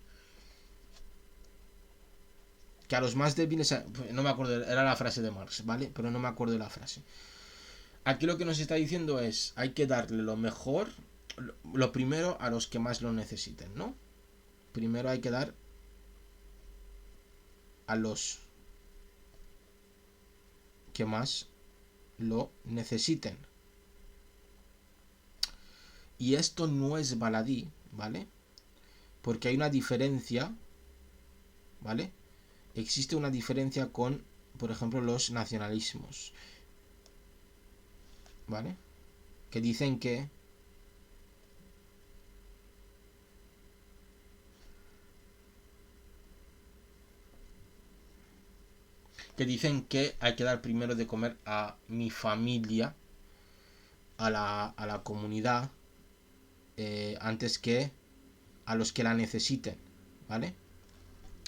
Que a los más débiles... No me acuerdo, era la frase de Marx, ¿vale? Pero no me acuerdo de la frase. Aquí lo que nos está diciendo es, hay que darle lo mejor, lo primero a los que más lo necesiten, ¿no? Primero hay que dar a los que más lo necesiten. Y esto no es baladí, ¿vale? Porque hay una diferencia, ¿vale? Existe una diferencia con, por ejemplo, los nacionalismos, ¿vale? Que dicen que que dicen que hay que dar primero de comer a mi familia, a la comunidad, antes que a los que la necesiten, ¿vale?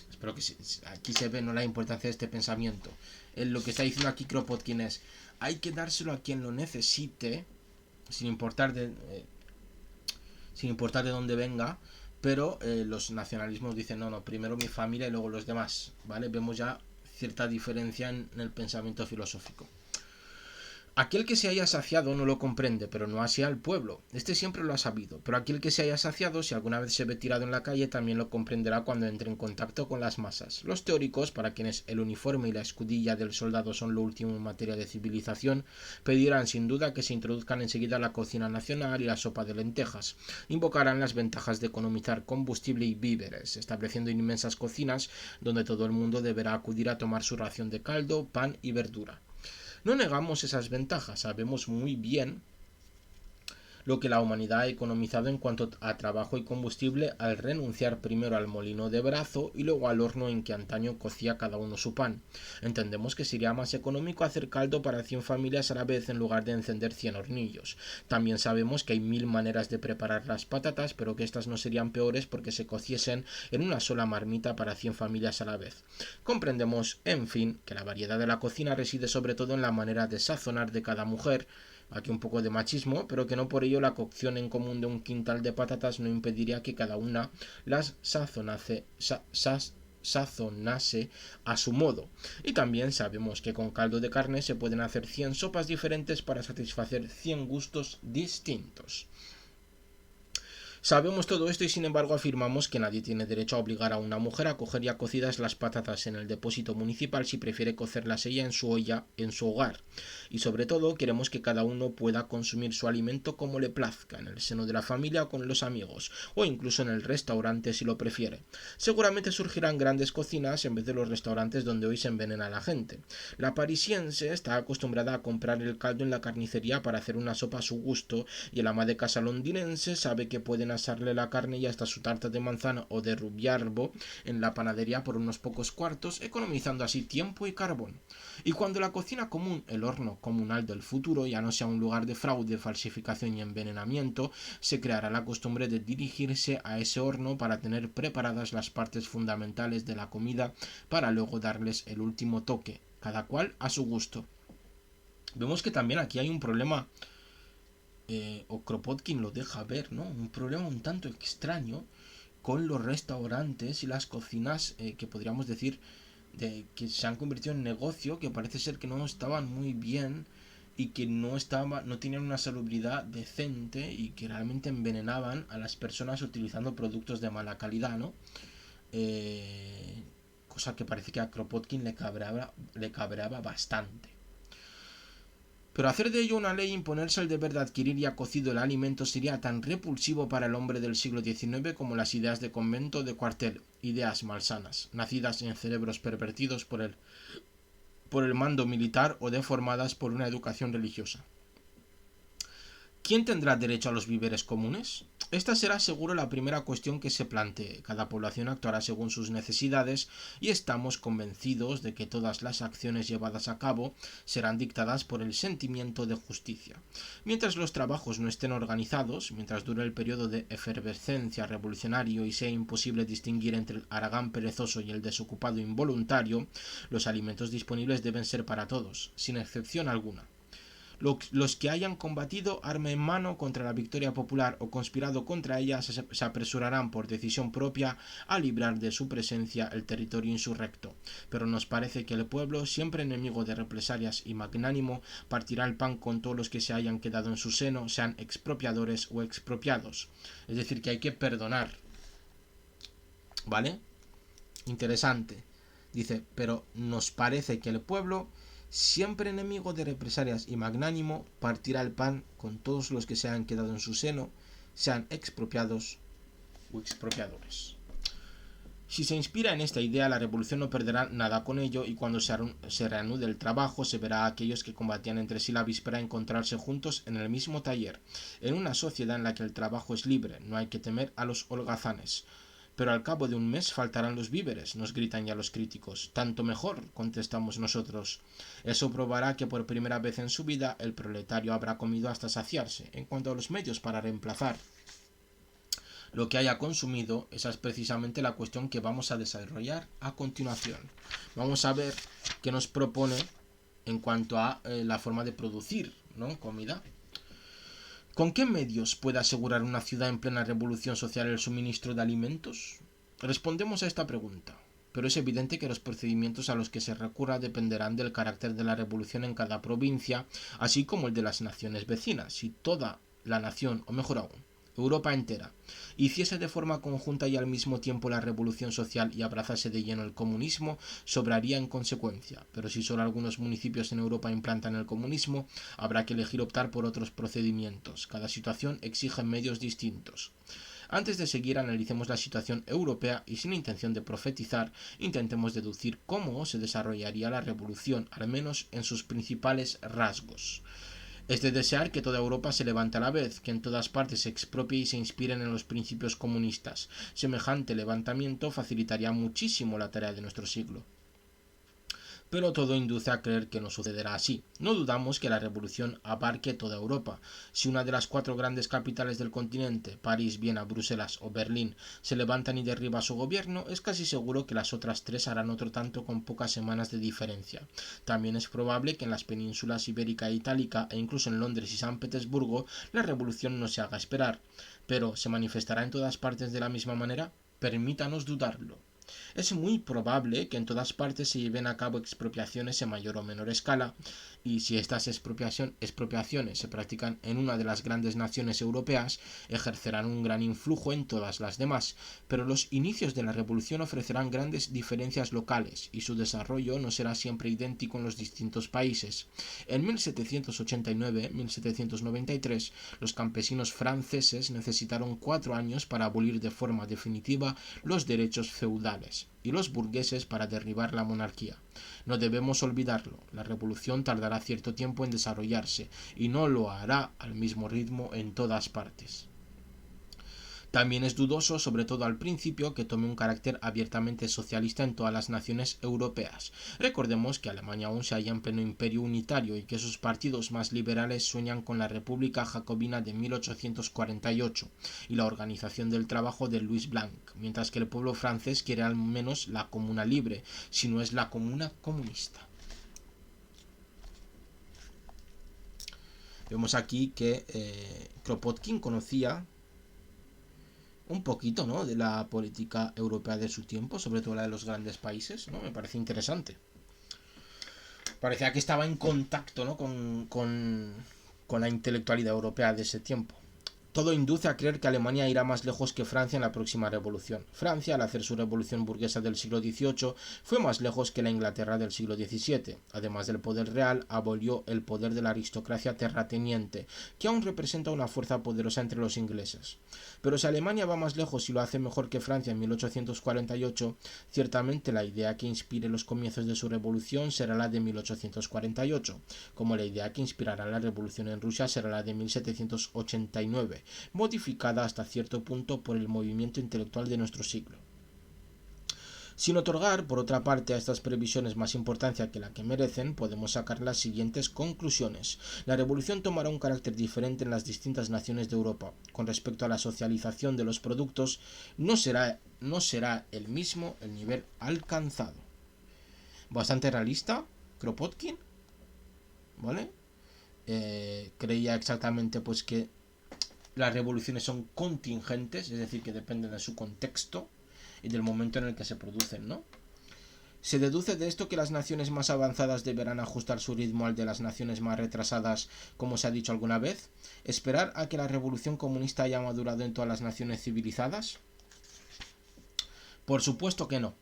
Espero que aquí se ve, ¿no?, la importancia de este pensamiento. Lo que está diciendo aquí Kropotkin es, hay que dárselo a quien lo necesite, sin importar de dónde venga, pero los nacionalismos dicen, no, primero mi familia y luego los demás, ¿vale? Vemos ya cierta diferencia en el pensamiento filosófico. Aquel que se haya saciado no lo comprende, pero no así al pueblo. Este siempre lo ha sabido, pero aquel que se haya saciado, si alguna vez se ve tirado en la calle, también lo comprenderá cuando entre en contacto con las masas. Los teóricos, para quienes el uniforme y la escudilla del soldado son lo último en materia de civilización, pedirán sin duda que se introduzcan enseguida la cocina nacional y la sopa de lentejas. Invocarán las ventajas de economizar combustible y víveres, estableciendo inmensas cocinas donde todo el mundo deberá acudir a tomar su ración de caldo, pan y verdura. No negamos esas ventajas, sabemos muy bien lo que la humanidad ha economizado en cuanto a trabajo y combustible al renunciar primero al molino de brazo y luego al horno en que antaño cocía cada uno su pan. Entendemos que sería más económico hacer caldo para 100 familias a la vez en lugar de encender 100 hornillos. También sabemos que hay 1000 maneras de preparar las patatas, pero que estas no serían peores porque se cociesen en una sola marmita para 100 familias a la vez. Comprendemos, en fin, que la variedad de la cocina reside sobre todo en la manera de sazonar de cada mujer, aquí un poco de machismo, pero que no por ello la cocción en común de un quintal de patatas no impediría que cada una las sazonase a su modo. Y también sabemos que con caldo de carne se pueden hacer 100 sopas diferentes para satisfacer 100 gustos distintos. Sabemos todo esto y sin embargo afirmamos que nadie tiene derecho a obligar a una mujer a coger ya cocidas las patatas en el depósito municipal si prefiere cocerlas ella en su olla en su hogar. Y sobre todo queremos que cada uno pueda consumir su alimento como le plazca, en el seno de la familia o con los amigos, o incluso en el restaurante si lo prefiere. Seguramente surgirán grandes cocinas en vez de los restaurantes donde hoy se envenena a la gente. La parisiense está acostumbrada a comprar el caldo en la carnicería para hacer una sopa a su gusto, y el ama de casa londinense sabe que pueden asarle la carne y hasta su tarta de manzana o de rubiarbo en la panadería por unos pocos cuartos, economizando así tiempo y carbón. Y cuando la cocina común, el horno comunal del futuro, ya no sea un lugar de fraude, falsificación y envenenamiento, se creará la costumbre de dirigirse a ese horno para tener preparadas las partes fundamentales de la comida para luego darles el último toque, cada cual a su gusto. Vemos que también aquí hay un problema, o Kropotkin lo deja ver, ¿no? Un problema un tanto extraño con los restaurantes y las cocinas, que podríamos decir que se han convertido en negocio, que parece ser que no estaban muy bien y que no tenían una salubridad decente y que realmente envenenaban a las personas utilizando productos de mala calidad, ¿no? Cosa que parece que a Kropotkin le cabreaba bastante. Pero hacer de ello una ley e imponerse el deber de adquirir ya cocido el alimento sería tan repulsivo para el hombre del siglo XIX como las ideas de convento o de cuartel, ideas malsanas, nacidas en cerebros pervertidos por el mando militar o deformadas por una educación religiosa. ¿Quién tendrá derecho a los víveres comunes? Esta será seguro la primera cuestión que se plantee. Cada población actuará según sus necesidades y estamos convencidos de que todas las acciones llevadas a cabo serán dictadas por el sentimiento de justicia. Mientras los trabajos no estén organizados, mientras dure el periodo de efervescencia revolucionario y sea imposible distinguir entre el haragán perezoso y el desocupado involuntario, los alimentos disponibles deben ser para todos, sin excepción alguna. Los que hayan combatido arma en mano contra la victoria popular o conspirado contra ella se apresurarán por decisión propia a librar de su presencia el territorio insurrecto. Pero nos parece que el pueblo, siempre enemigo de represalias y magnánimo, partirá el pan con todos los que se hayan quedado en su seno, sean expropiadores o expropiados. Es decir, que hay que perdonar. ¿Vale? Interesante. Dice, pero nos parece que el pueblo, siempre enemigo de represalias y magnánimo, partirá el pan con todos los que se han quedado en su seno, sean expropiados o expropiadores. Si se inspira en esta idea, la revolución no perderá nada con ello, y cuando se reanude el trabajo, se verá a aquellos que combatían entre sí la víspera encontrarse juntos en el mismo taller. En una sociedad en la que el trabajo es libre, no hay que temer a los holgazanes. Pero al cabo de un mes faltarán los víveres, nos gritan ya los críticos. Tanto mejor, contestamos nosotros. Eso probará que por primera vez en su vida el proletario habrá comido hasta saciarse. En cuanto a los medios para reemplazar lo que haya consumido, esa es precisamente la cuestión que vamos a desarrollar a continuación. Vamos a ver qué nos propone en cuanto a la forma de producir, ¿no?, comida. ¿Con qué medios puede asegurar una ciudad en plena revolución social el suministro de alimentos? Respondemos a esta pregunta, pero es evidente que los procedimientos a los que se recurra dependerán del carácter de la revolución en cada provincia, así como el de las naciones vecinas. Si toda la nación, o mejor aún, Europa entera, hiciese de forma conjunta y al mismo tiempo la revolución social y abrazase de lleno el comunismo, sobraría en consecuencia. Pero si solo algunos municipios en Europa implantan el comunismo, habrá que elegir optar por otros procedimientos. Cada situación exige medios distintos. Antes de seguir, analicemos la situación europea y, sin intención de profetizar, intentemos deducir cómo se desarrollaría la revolución, al menos en sus principales rasgos. Es de desear que toda Europa se levante a la vez, que en todas partes se expropie y se inspiren en los principios comunistas. Semejante levantamiento facilitaría muchísimo la tarea de nuestro siglo. Pero todo induce a creer que no sucederá así. No dudamos que la revolución abarque toda Europa. Si una de las 4 grandes capitales del continente, París, Viena, Bruselas o Berlín, se levantan y derriba su gobierno, es casi seguro que las otras 3 harán otro tanto con pocas semanas de diferencia. También es probable que en las penínsulas ibérica e itálica, e incluso en Londres y San Petersburgo, la revolución no se haga esperar. Pero, ¿se manifestará en todas partes de la misma manera? Permítanos dudarlo. Es muy probable que en todas partes se lleven a cabo expropiaciones en mayor o menor escala, y si estas expropiaciones se practican en una de las grandes naciones europeas, ejercerán un gran influjo en todas las demás, pero los inicios de la revolución ofrecerán grandes diferencias locales, y su desarrollo no será siempre idéntico en los distintos países. En 1789-1793, los campesinos franceses necesitaron 4 años para abolir de forma definitiva los derechos feudales, y los burgueses para derribar la monarquía. No debemos olvidarlo, la revolución tardará cierto tiempo en desarrollarse, y no lo hará al mismo ritmo en todas partes. También es dudoso, sobre todo al principio, que tome un carácter abiertamente socialista en todas las naciones europeas. Recordemos que Alemania aún se halla en pleno imperio unitario y que sus partidos más liberales sueñan con la República Jacobina de 1848 y la organización del trabajo de Louis Blanc, mientras que el pueblo francés quiere al menos la comuna libre, si no es la comuna comunista. Vemos aquí que Kropotkin conocía un poquito, ¿no?, de la política europea de su tiempo, sobre todo la de los grandes países, ¿no? Me parece interesante. Parecía que estaba en contacto, ¿no?, con la intelectualidad europea de ese tiempo. Todo induce a creer que Alemania irá más lejos que Francia en la próxima revolución. Francia, al hacer su revolución burguesa del siglo XVIII, fue más lejos que la Inglaterra del siglo XVII. Además del poder real, abolió el poder de la aristocracia terrateniente, que aún representa una fuerza poderosa entre los ingleses. Pero si Alemania va más lejos y lo hace mejor que Francia en 1848, ciertamente la idea que inspire los comienzos de su revolución será la de 1848, como la idea que inspirará la revolución en Rusia será la de 1789, modificada hasta cierto punto por el movimiento intelectual de nuestro siglo. Sin otorgar, por otra parte, a estas previsiones más importancia que la que merecen, podemos sacar las siguientes conclusiones. La revolución tomará un carácter diferente en las distintas naciones de Europa. Con respecto a la socialización de los productos, no será el mismo el nivel alcanzado. Bastante realista, Kropotkin, ¿vale? Creía exactamente pues que las revoluciones son contingentes, es decir, que dependen de su contexto y del momento en el que se producen, ¿no? Se deduce de esto que las naciones más avanzadas deberán ajustar su ritmo al de las naciones más retrasadas, como se ha dicho alguna vez. ¿Esperar a que la revolución comunista haya madurado en todas las naciones civilizadas? Por supuesto que no.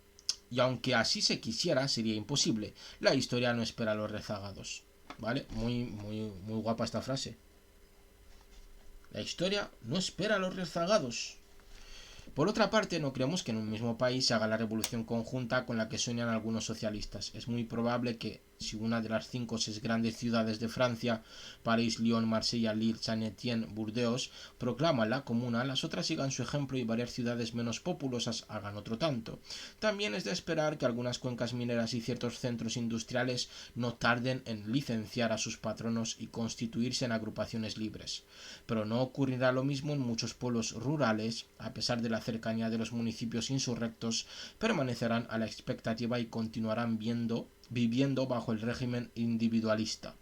Y aunque así se quisiera, sería imposible. La historia no espera a los rezagados. ¿Vale? Muy guapa esta frase. La historia no espera a los rezagados. Por otra parte, no creemos que en un mismo país se haga la revolución conjunta con la que sueñan algunos socialistas. Es muy probable que, Si una de las 5 o 6 grandes ciudades de Francia, París, Lyon, Marsella, Lille, Saint-Étienne, Burdeos, proclaman la comuna, las otras sigan su ejemplo y varias ciudades menos populosas hagan otro tanto. También es de esperar que algunas cuencas mineras y ciertos centros industriales no tarden en licenciar a sus patronos y constituirse en agrupaciones libres. Pero no ocurrirá lo mismo en muchos pueblos rurales, a pesar de la cercanía de los municipios insurrectos, permanecerán a la expectativa y continuarán viviendo bajo el régimen individualista.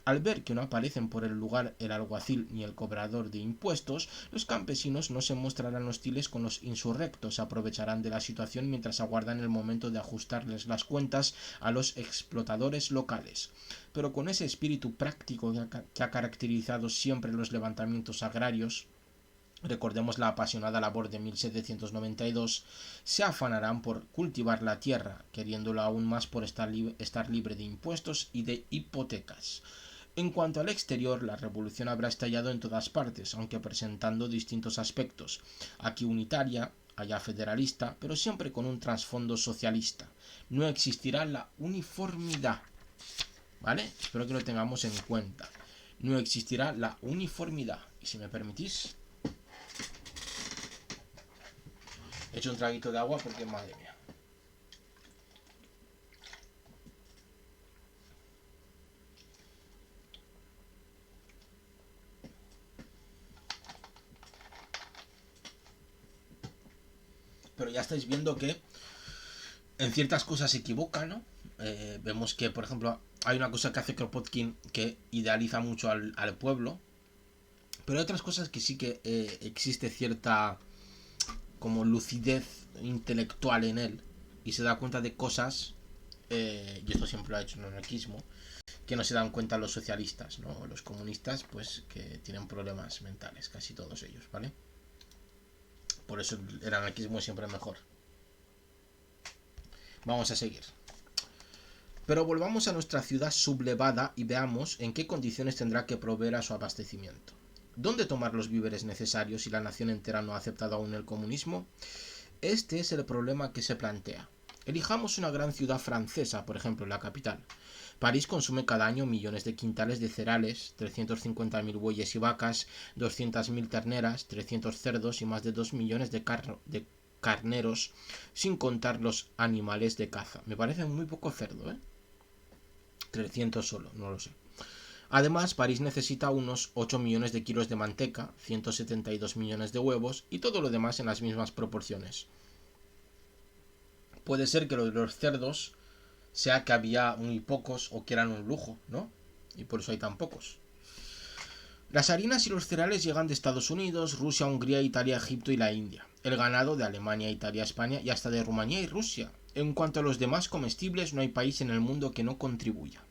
Al ver que no aparecen por el lugar el alguacil ni el cobrador de impuestos, los campesinos no se mostrarán hostiles con los insurrectos, aprovecharán de la situación mientras aguardan el momento de ajustarles las cuentas a los explotadores locales. Pero con ese espíritu práctico que ha caracterizado siempre los levantamientos agrarios, recordemos la apasionada labor de 1792, se afanarán por cultivar la tierra, queriéndolo aún más por estar libre de impuestos y de hipotecas. En cuanto al exterior, la revolución habrá estallado en todas partes, aunque presentando distintos aspectos, aquí unitaria, allá federalista, pero siempre con un trasfondo socialista. No existirá la uniformidad, ¿vale? Espero que lo tengamos en cuenta. No existirá la uniformidad. Y si me permitís, he hecho un traguito de agua porque madre mía. Pero ya estáis viendo que en ciertas cosas se equivoca, ¿no? Vemos que, por ejemplo, hay una cosa que hace Kropotkin que idealiza mucho al pueblo, pero hay otras cosas que sí que existe cierta como lucidez intelectual en él y se da cuenta de cosas, y esto siempre lo ha hecho en el anarquismo, que no se dan cuenta los socialistas, ¿no? Los comunistas, pues que tienen problemas mentales, casi todos ellos, ¿vale? Por eso el anarquismo es siempre mejor. Vamos a seguir. Pero volvamos a nuestra ciudad sublevada y veamos en qué condiciones tendrá que proveer a su abastecimiento. ¿Dónde tomar los víveres necesarios si la nación entera no ha aceptado aún el comunismo? Este es el problema que se plantea. Elijamos una gran ciudad francesa, por ejemplo, la capital. París consume cada año millones de quintales de cereales, 350.000 bueyes y vacas, 200.000 terneras, 300 cerdos y más de 2 millones de carneros, sin contar los animales de caza. Me parece muy poco cerdo, ¿eh? 300 solo, no lo sé. Además, París necesita unos 8 millones de kilos de manteca, 172 millones de huevos y todo lo demás en las mismas proporciones. Puede ser que lo de los cerdos sea que había muy pocos o que eran un lujo, ¿no? Y por eso hay tan pocos. Las harinas y los cereales llegan de Estados Unidos, Rusia, Hungría, Italia, Egipto y la India. El ganado de Alemania, Italia, España y hasta de Rumanía y Rusia. En cuanto a los demás comestibles, no hay país en el mundo que no contribuya.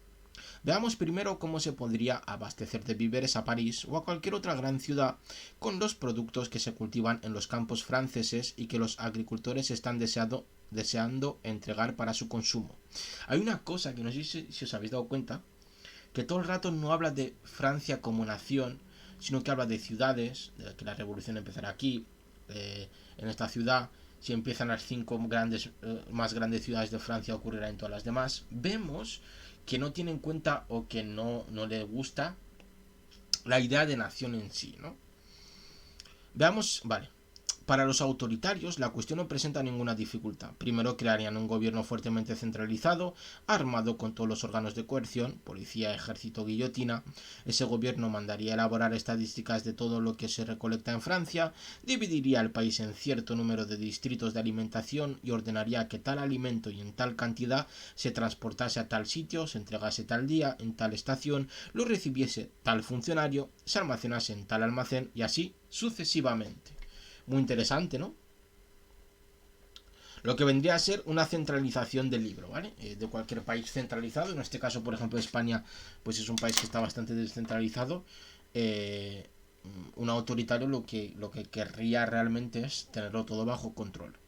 Veamos primero cómo se podría abastecer de víveres a París o a cualquier otra gran ciudad con los productos que se cultivan en los campos franceses y que los agricultores están deseando entregar para su consumo. Hay una cosa que no sé si os habéis dado cuenta, que todo el rato no habla de Francia como nación, sino que habla de ciudades, de que la revolución empezará aquí, en esta ciudad. Si empiezan las 5 más grandes ciudades de Francia, ocurrirá en todas las demás. Vemos que no tiene en cuenta o que no le gusta la idea de nación en sí, ¿no? Veamos, vale. Para los autoritarios, la cuestión no presenta ninguna dificultad. Primero crearían un gobierno fuertemente centralizado, armado con todos los órganos de coerción, policía, ejército, guillotina. Ese gobierno mandaría elaborar estadísticas de todo lo que se recolecta en Francia, dividiría el país en cierto número de distritos de alimentación y ordenaría que tal alimento y en tal cantidad se transportase a tal sitio, se entregase tal día, en tal estación, lo recibiese tal funcionario, se almacenase en tal almacén y así sucesivamente. Muy interesante, ¿no? Lo que vendría a ser una centralización del libro, ¿vale? De cualquier país centralizado. En este caso, por ejemplo, España, pues es un país que está bastante descentralizado. Un autoritario lo que querría realmente es tenerlo todo bajo control.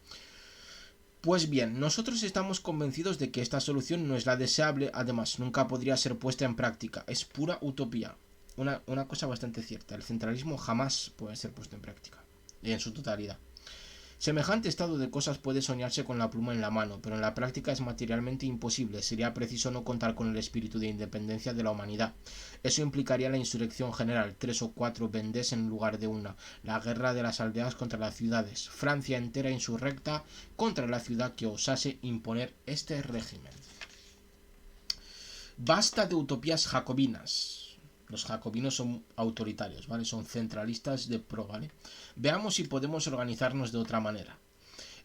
Pues bien, nosotros estamos convencidos de que esta solución no es la deseable, además nunca podría ser puesta en práctica, es pura utopía. Una cosa bastante cierta, el centralismo jamás puede ser puesto en práctica, en su totalidad. Semejante estado de cosas puede soñarse con la pluma en la mano, pero en la práctica es materialmente imposible. Sería preciso no contar con el espíritu de independencia de la humanidad. Eso implicaría la insurrección general, 3 o 4 vendées en lugar de una, la guerra de las aldeas contra las ciudades, Francia entera insurrecta contra la ciudad que osase imponer este régimen. Basta de utopías jacobinas. Los jacobinos son autoritarios, ¿vale? Son centralistas de pro, ¿vale? Veamos si podemos organizarnos de otra manera.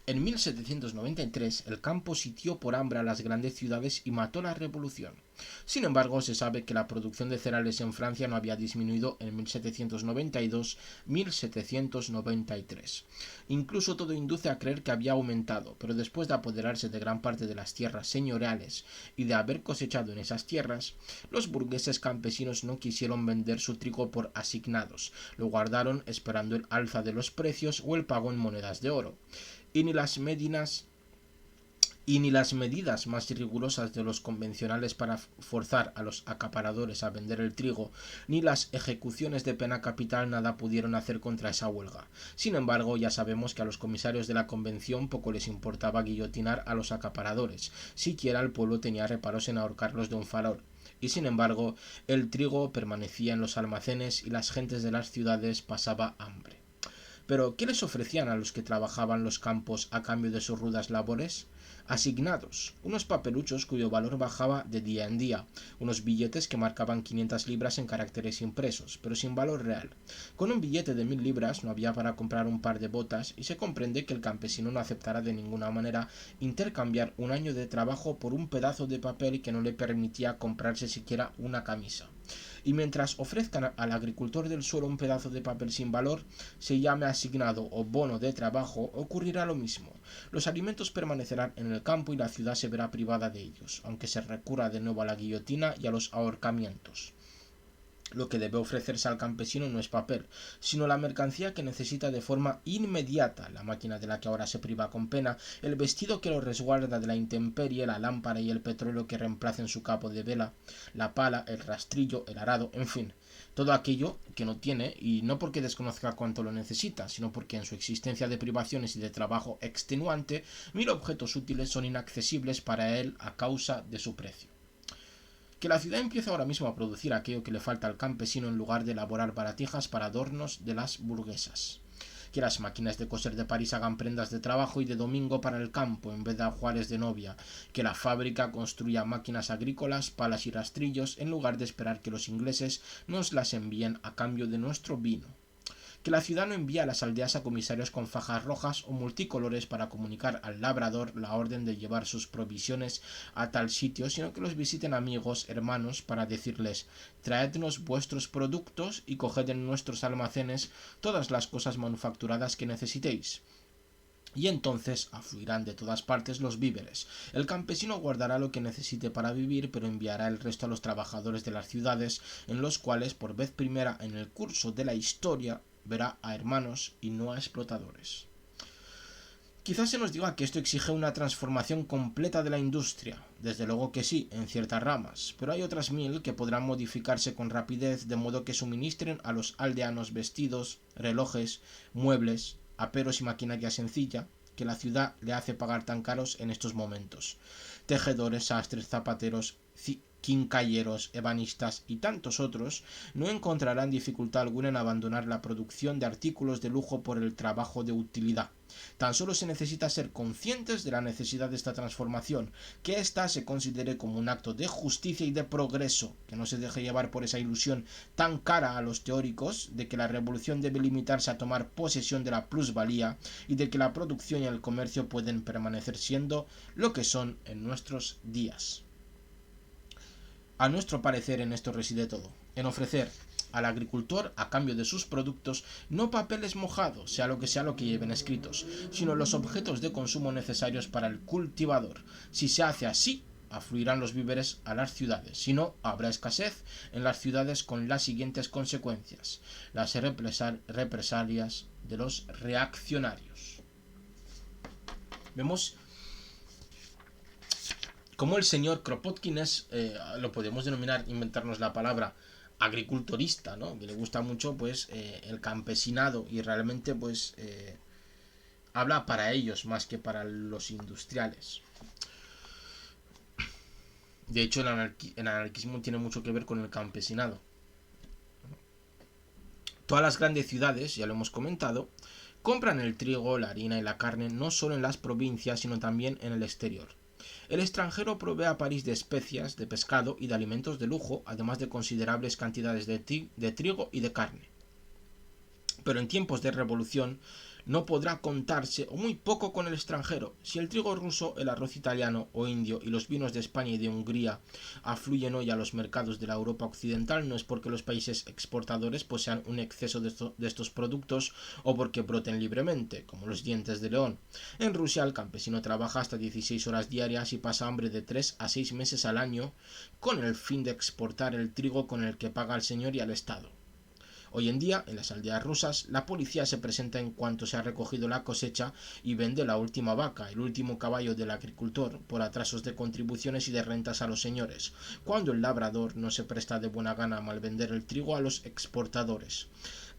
En 1793 el campo sitió por hambre a las grandes ciudades y mató la revolución. Sin embargo, se sabe que la producción de cereales en Francia no había disminuido en 1792-1793. Incluso todo induce a creer que había aumentado, pero después de apoderarse de gran parte de las tierras señoriales y de haber cosechado en esas tierras, los burgueses campesinos no quisieron vender su trigo por asignados, lo guardaron esperando el alza de los precios o el pago en monedas de oro. Y ni las medidas más rigurosas de los convencionales para forzar a los acaparadores a vender el trigo, ni las ejecuciones de pena capital nada pudieron hacer contra esa huelga. Sin embargo, ya sabemos que a los comisarios de la convención poco les importaba guillotinar a los acaparadores, siquiera el pueblo tenía reparos en ahorcarlos de un farol. Y sin embargo, el trigo permanecía en los almacenes y las gentes de las ciudades pasaba hambre. Pero, ¿qué les ofrecían a los que trabajaban los campos a cambio de sus rudas labores? Asignados, unos papeluchos cuyo valor bajaba de día en día, unos billetes que marcaban 500 libras en caracteres impresos, pero sin valor real. Con un billete de 1000 libras no había para comprar un par de botas y se comprende que el campesino no aceptara de ninguna manera intercambiar un año de trabajo por un pedazo de papel que no le permitía comprarse siquiera una camisa. Y mientras ofrezcan al agricultor del suelo un pedazo de papel sin valor, se llame asignado o bono de trabajo, ocurrirá lo mismo. Los alimentos permanecerán en el campo y la ciudad se verá privada de ellos, aunque se recurra de nuevo a la guillotina y a los ahorcamientos. Lo que debe ofrecerse al campesino no es papel, sino la mercancía que necesita de forma inmediata, la máquina de la que ahora se priva con pena, el vestido que lo resguarda de la intemperie, la lámpara y el petróleo que reemplacen su capo de vela, la pala, el rastrillo, el arado, en fin, todo aquello que no tiene, y no porque desconozca cuánto lo necesita, sino porque en su existencia de privaciones y de trabajo extenuante, 1000 objetos útiles son inaccesibles para él a causa de su precio. Que la ciudad empiece ahora mismo a producir aquello que le falta al campesino en lugar de elaborar baratijas para adornos de las burguesas. Que las máquinas de coser de París hagan prendas de trabajo y de domingo para el campo en vez de ajuares de novia. Que la fábrica construya máquinas agrícolas, palas y rastrillos en lugar de esperar que los ingleses nos las envíen a cambio de nuestro vino. Que la ciudad no envíe a las aldeas a comisarios con fajas rojas o multicolores para comunicar al labrador la orden de llevar sus provisiones a tal sitio, sino que los visiten amigos, hermanos, para decirles: traednos vuestros productos y coged en nuestros almacenes todas las cosas manufacturadas que necesitéis. Y entonces afluirán de todas partes los víveres. El campesino guardará lo que necesite para vivir, pero enviará el resto a los trabajadores de las ciudades, en los cuales, por vez primera en el curso de la historia, verá a hermanos y no a explotadores. Quizás se nos diga que esto exige una transformación completa de la industria. Desde luego que sí, en ciertas ramas, pero hay otras 1000 que podrán modificarse con rapidez de modo que suministren a los aldeanos vestidos, relojes, muebles, aperos y maquinaria sencilla que la ciudad le hace pagar tan caros en estos momentos. Tejedores, sastres, zapateros, quincalleros, ebanistas y tantos otros no encontrarán dificultad alguna en abandonar la producción de artículos de lujo por el trabajo de utilidad. Tan solo se necesita ser conscientes de la necesidad de esta transformación, que ésta se considere como un acto de justicia y de progreso, que no se deje llevar por esa ilusión tan cara a los teóricos de que la revolución debe limitarse a tomar posesión de la plusvalía y de que la producción y el comercio pueden permanecer siendo lo que son en nuestros días. A nuestro parecer, en esto reside todo, en ofrecer al agricultor, a cambio de sus productos, no papeles mojados, sea lo que lleven escritos, sino los objetos de consumo necesarios para el cultivador. Si se hace así, afluirán los víveres a las ciudades, si no, habrá escasez en las ciudades con las siguientes consecuencias: las represalias de los reaccionarios. Vemos como el señor Kropotkin es, lo podemos denominar, inventarnos la palabra, agricultorista, ¿no? Que le gusta mucho, pues, el campesinado y realmente, pues, habla para ellos más que para los industriales. De hecho, el anarquismo tiene mucho que ver con el campesinado. Todas las grandes ciudades, ya lo hemos comentado, compran el trigo, la harina y la carne no solo en las provincias, sino también en el exterior. El extranjero provee a París de especias, de pescado y de alimentos de lujo, además de considerables cantidades de trigo y de carne. Pero en tiempos de revolución no podrá contarse o muy poco con el extranjero. Si el trigo ruso, el arroz italiano o indio y los vinos de España y de Hungría afluyen hoy a los mercados de la Europa occidental, no es porque los países exportadores posean un exceso de estos productos o porque broten libremente, como los dientes de león. En Rusia el campesino trabaja hasta 16 horas diarias y pasa hambre de 3 a 6 meses al año con el fin de exportar el trigo con el que paga al señor y al Estado. Hoy en día, en las aldeas rusas, la policía se presenta en cuanto se ha recogido la cosecha y vende la última vaca, el último caballo del agricultor, por atrasos de contribuciones y de rentas a los señores, cuando el labrador no se presta de buena gana a malvender el trigo a los exportadores.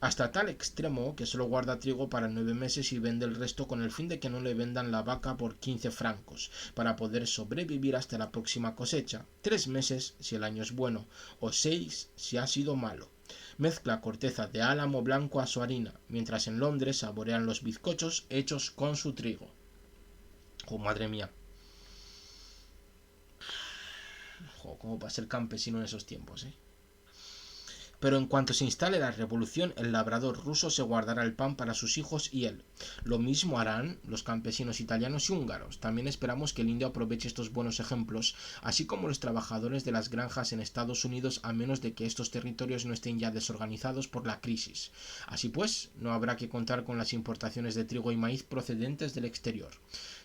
Hasta tal extremo que solo guarda trigo para 9 meses y vende el resto con el fin de que no le vendan la vaca por 15 francos, para poder sobrevivir hasta la próxima cosecha. 3 meses si el año es bueno, o 6 si ha sido malo. Mezcla corteza de álamo blanco a su harina, mientras en Londres saborean los bizcochos hechos con su trigo. Oh, madre mía. Oh, cómo va a ser campesino en esos tiempos, ¿eh? Pero en cuanto se instale la revolución, el labrador ruso se guardará el pan para sus hijos y él. Lo mismo harán los campesinos italianos y húngaros. También esperamos que el indio aproveche estos buenos ejemplos, así como los trabajadores de las granjas en Estados Unidos, a menos de que estos territorios no estén ya desorganizados por la crisis. Así pues, no habrá que contar con las importaciones de trigo y maíz procedentes del exterior.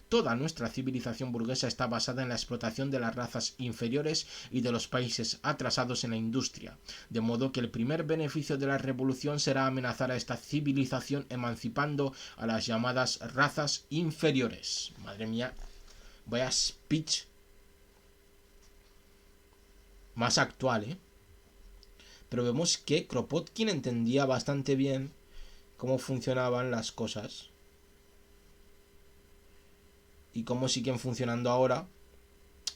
Toda nuestra civilización burguesa está basada en la explotación de las razas inferiores y de los países atrasados en la industria, de modo que el primer beneficio de la revolución será amenazar a esta civilización emancipando a las llamadas razas inferiores. Madre mía, vaya speech más actual, ¿eh? Pero vemos que Kropotkin entendía bastante bien cómo funcionaban las cosas y cómo siguen funcionando ahora.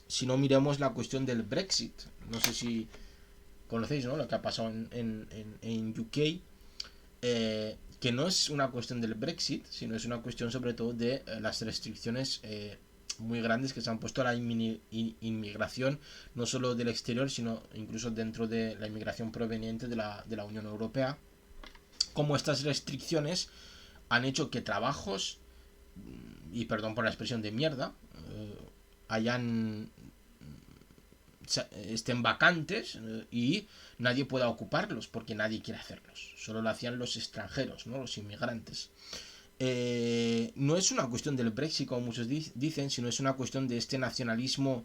Si no, miremos la cuestión del Brexit. No sé si conocéis, ¿no?, lo que ha pasado en UK. Que no es una cuestión del Brexit, sino es una cuestión sobre todo de las restricciones muy grandes que se han puesto a la inmigración, no solo del exterior, sino incluso dentro de la inmigración proveniente de la Unión Europea. Como estas restricciones han hecho que trabajos, y perdón por la expresión de mierda, hayan estén vacantes y nadie pueda ocuparlos porque nadie quiere hacerlos. Solo lo hacían los extranjeros, ¿no?, los inmigrantes. No es una cuestión del Brexit, como muchos dicen, sino es una cuestión de este nacionalismo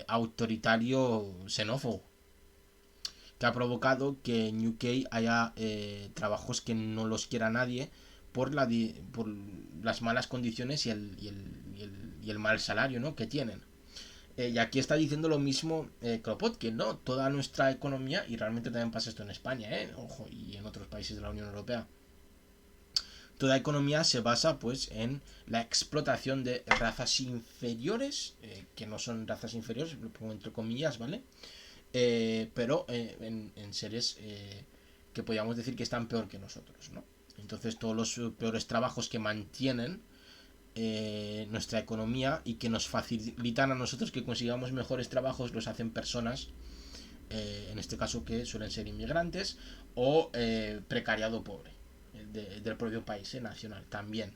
autoritario xenófobo, que ha provocado que en UK haya trabajos que no los quiera nadie por las malas condiciones y el mal salario, ¿no?, que tienen. Y aquí está diciendo lo mismo Kropotkin, ¿no? Toda nuestra economía, y realmente también pasa esto en España, ojo, y en otros países de la Unión Europea. Toda economía se basa pues en la explotación de razas inferiores, que no son razas inferiores, lo pongo entre comillas, ¿vale? Pero en seres que podríamos decir que están peor que nosotros, ¿no? Entonces todos los peores trabajos que mantienen nuestra economía y que nos facilitan a nosotros que consigamos mejores trabajos los hacen personas, en este caso que suelen ser inmigrantes o precariado pobre del propio país nacional también,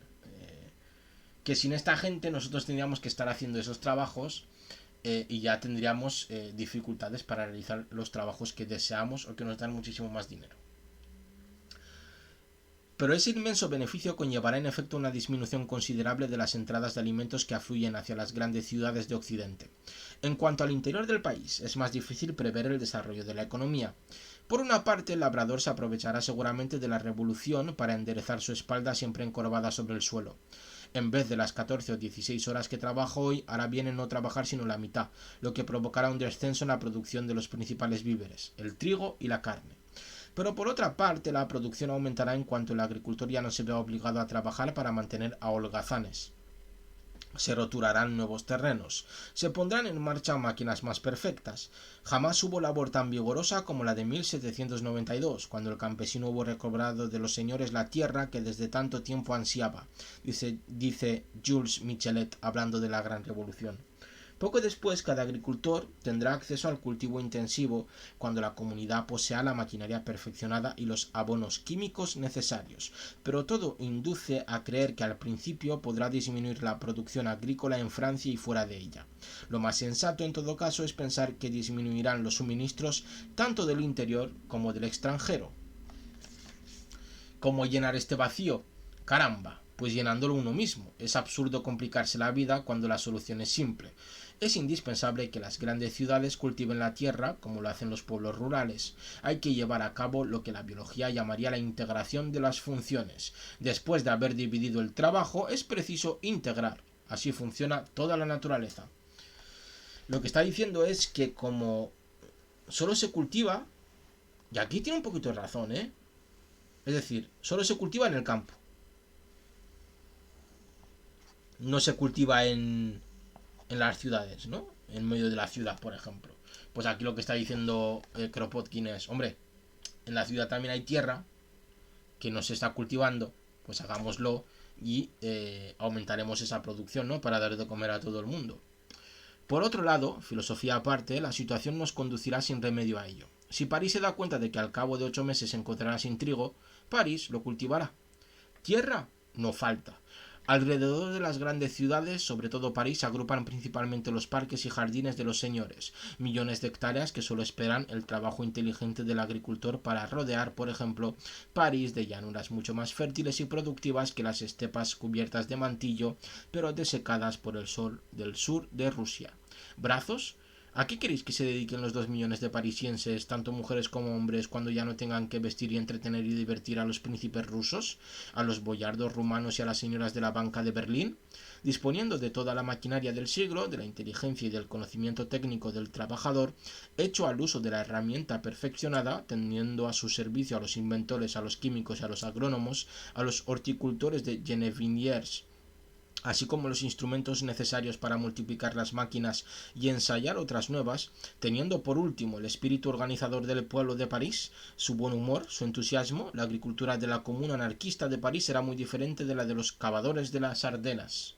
que sin esta gente nosotros tendríamos que estar haciendo esos trabajos y ya tendríamos dificultades para realizar los trabajos que deseamos o que nos dan muchísimo más dinero. Pero ese inmenso beneficio conllevará en efecto una disminución considerable de las entradas de alimentos que afluyen hacia las grandes ciudades de Occidente. En cuanto al interior del país, es más difícil prever el desarrollo de la economía. Por una parte, el labrador se aprovechará seguramente de la revolución para enderezar su espalda siempre encorvada sobre el suelo. En vez de las 14 o 16 horas que trabaja hoy, hará bien en no trabajar sino la mitad, lo que provocará un descenso en la producción de los principales víveres, el trigo y la carne. Pero por otra parte, la producción aumentará en cuanto el agricultor ya no se vea obligado a trabajar para mantener a holgazanes. Se roturarán nuevos terrenos, se pondrán en marcha máquinas más perfectas. Jamás hubo labor tan vigorosa como la de 1792, cuando el campesino hubo recobrado de los señores la tierra que desde tanto tiempo ansiaba, dice Jules Michelet hablando de la Gran Revolución. Poco después, cada agricultor tendrá acceso al cultivo intensivo cuando la comunidad posea la maquinaria perfeccionada y los abonos químicos necesarios, pero todo induce a creer que al principio podrá disminuir la producción agrícola en Francia y fuera de ella. Lo más sensato en todo caso es pensar que disminuirán los suministros tanto del interior como del extranjero. ¿Cómo llenar este vacío? Caramba, pues llenándolo uno mismo. Es absurdo complicarse la vida cuando la solución es simple. Es indispensable que las grandes ciudades cultiven la tierra como lo hacen los pueblos rurales. Hay que llevar a cabo lo que la biología llamaría la integración de las funciones. Después de haber dividido el trabajo, es preciso integrar. Así funciona toda la naturaleza. Lo que está diciendo es que como solo se cultiva, y aquí tiene un poquito de razón, es decir, solo se cultiva en el campo. No se cultiva en las ciudades, ¿no? En medio de la ciudad, por ejemplo. Pues aquí lo que está diciendo Kropotkin es, hombre, en la ciudad también hay tierra que no se está cultivando, pues hagámoslo y aumentaremos esa producción, ¿no? Para dar de comer a todo el mundo. Por otro lado, filosofía aparte, la situación nos conducirá sin remedio a ello. Si París se da cuenta de que al cabo de 8 meses se encontrará sin trigo, París lo cultivará. Tierra no falta. Alrededor de las grandes ciudades, sobre todo París, se agrupan principalmente los parques y jardines de los señores, millones de hectáreas que solo esperan el trabajo inteligente del agricultor para rodear, por ejemplo, París de llanuras mucho más fértiles y productivas que las estepas cubiertas de mantillo, pero desecadas por el sol del sur de Rusia. ¿Brazos? ¿A qué queréis que se dediquen los 2 millones de parisienses, tanto mujeres como hombres, cuando ya no tengan que vestir y entretener y divertir a los príncipes rusos, a los boyardos rumanos y a las señoras de la banca de Berlín? Disponiendo de toda la maquinaria del siglo, de la inteligencia y del conocimiento técnico del trabajador, hecho al uso de la herramienta perfeccionada, teniendo a su servicio a los inventores, a los químicos y a los agrónomos, a los horticultores de Gennevilliers, así como los instrumentos necesarios para multiplicar las máquinas y ensayar otras nuevas, teniendo por último el espíritu organizador del pueblo de París, su buen humor, su entusiasmo, la agricultura de la comuna anarquista de París era muy diferente de la de los cavadores de las Ardenas.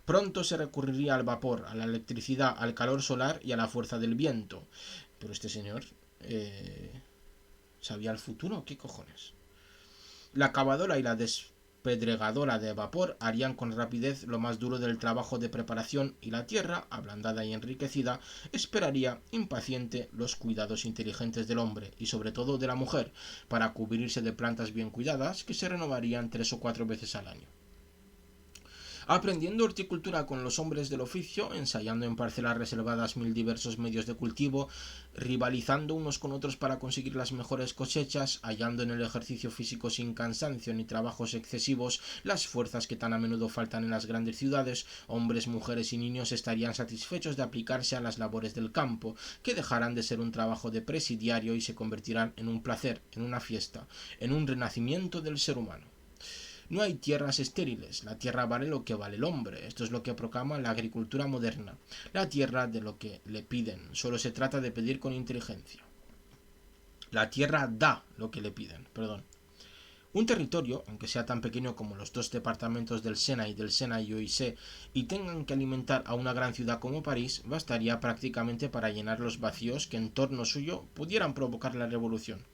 Pronto se recurriría al vapor, a la electricidad, al calor solar y a la fuerza del viento. Pero este señor ¿sabía el futuro? ¿Qué cojones? La cavadora y la pedregadora de vapor harían con rapidez lo más duro del trabajo de preparación y la tierra, ablandada y enriquecida, esperaría impaciente los cuidados inteligentes del hombre y sobre todo de la mujer para cubrirse de plantas bien cuidadas que se renovarían 3 o 4 veces al año. Aprendiendo horticultura con los hombres del oficio, ensayando en parcelas reservadas 1000 diversos medios de cultivo, rivalizando unos con otros para conseguir las mejores cosechas, hallando en el ejercicio físico sin cansancio ni trabajos excesivos las fuerzas que tan a menudo faltan en las grandes ciudades, hombres, mujeres y niños estarían satisfechos de aplicarse a las labores del campo, que dejarán de ser un trabajo de presidiario y se convertirán en un placer, en una fiesta, en un renacimiento del ser humano. No hay tierras estériles, la tierra vale lo que vale el hombre, esto es lo que proclama la agricultura moderna. La tierra de lo que le piden, solo se trata de pedir con inteligencia. La tierra da lo que le piden, perdón. Un territorio, aunque sea tan pequeño como los 2 departamentos del Sena y del Sena y Oise, y tengan que alimentar a una gran ciudad como París, bastaría prácticamente para llenar los vacíos que en torno suyo pudieran provocar la revolución.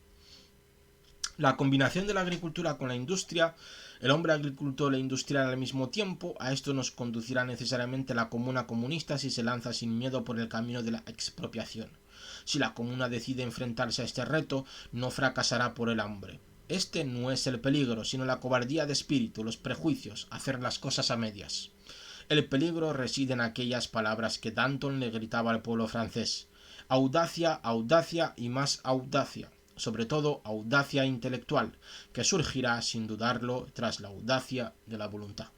La combinación de la agricultura con la industria, el hombre agricultor e industrial al mismo tiempo, a esto nos conducirá necesariamente la comuna comunista si se lanza sin miedo por el camino de la expropiación. Si la comuna decide enfrentarse a este reto, no fracasará por el hambre. Este no es el peligro, sino la cobardía de espíritu, los prejuicios, hacer las cosas a medias. El peligro reside en aquellas palabras que Danton le gritaba al pueblo francés: audacia, audacia y más audacia. Sobre todo audacia intelectual, que surgirá sin dudarlo tras la audacia de la voluntad.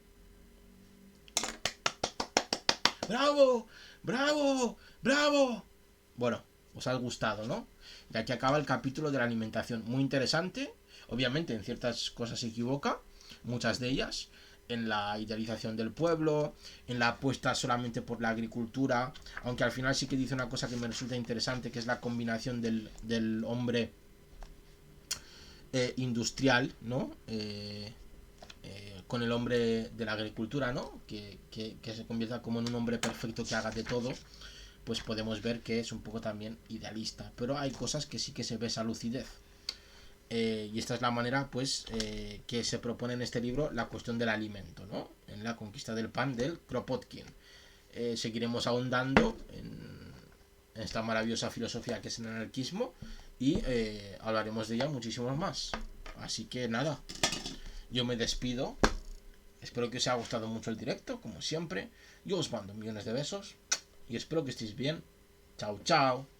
¡Bravo! ¡Bravo! ¡Bravo! Bueno, os ha gustado, ¿no? Y aquí acaba el capítulo de la alimentación. Muy interesante. Obviamente en ciertas cosas se equivoca, muchas de ellas. En la idealización del pueblo, en la apuesta solamente por la agricultura. Aunque al final sí que dice una cosa que me resulta interesante, que es la combinación del hombre industrial, ¿no? Con el hombre de la agricultura, ¿no? Que se convierta como en un hombre perfecto que haga de todo, pues podemos ver que es un poco también idealista. Pero hay cosas que sí que se ve esa lucidez. Y esta es la manera, pues, que se propone en este libro la cuestión del alimento, ¿no? En la conquista del pan del Kropotkin. Seguiremos ahondando en esta maravillosa filosofía que es el anarquismo y hablaremos de ella muchísimo más. Así que nada, yo me despido. Espero que os haya gustado mucho el directo, como siempre. Yo os mando millones de besos y espero que estéis bien. Chao, chao.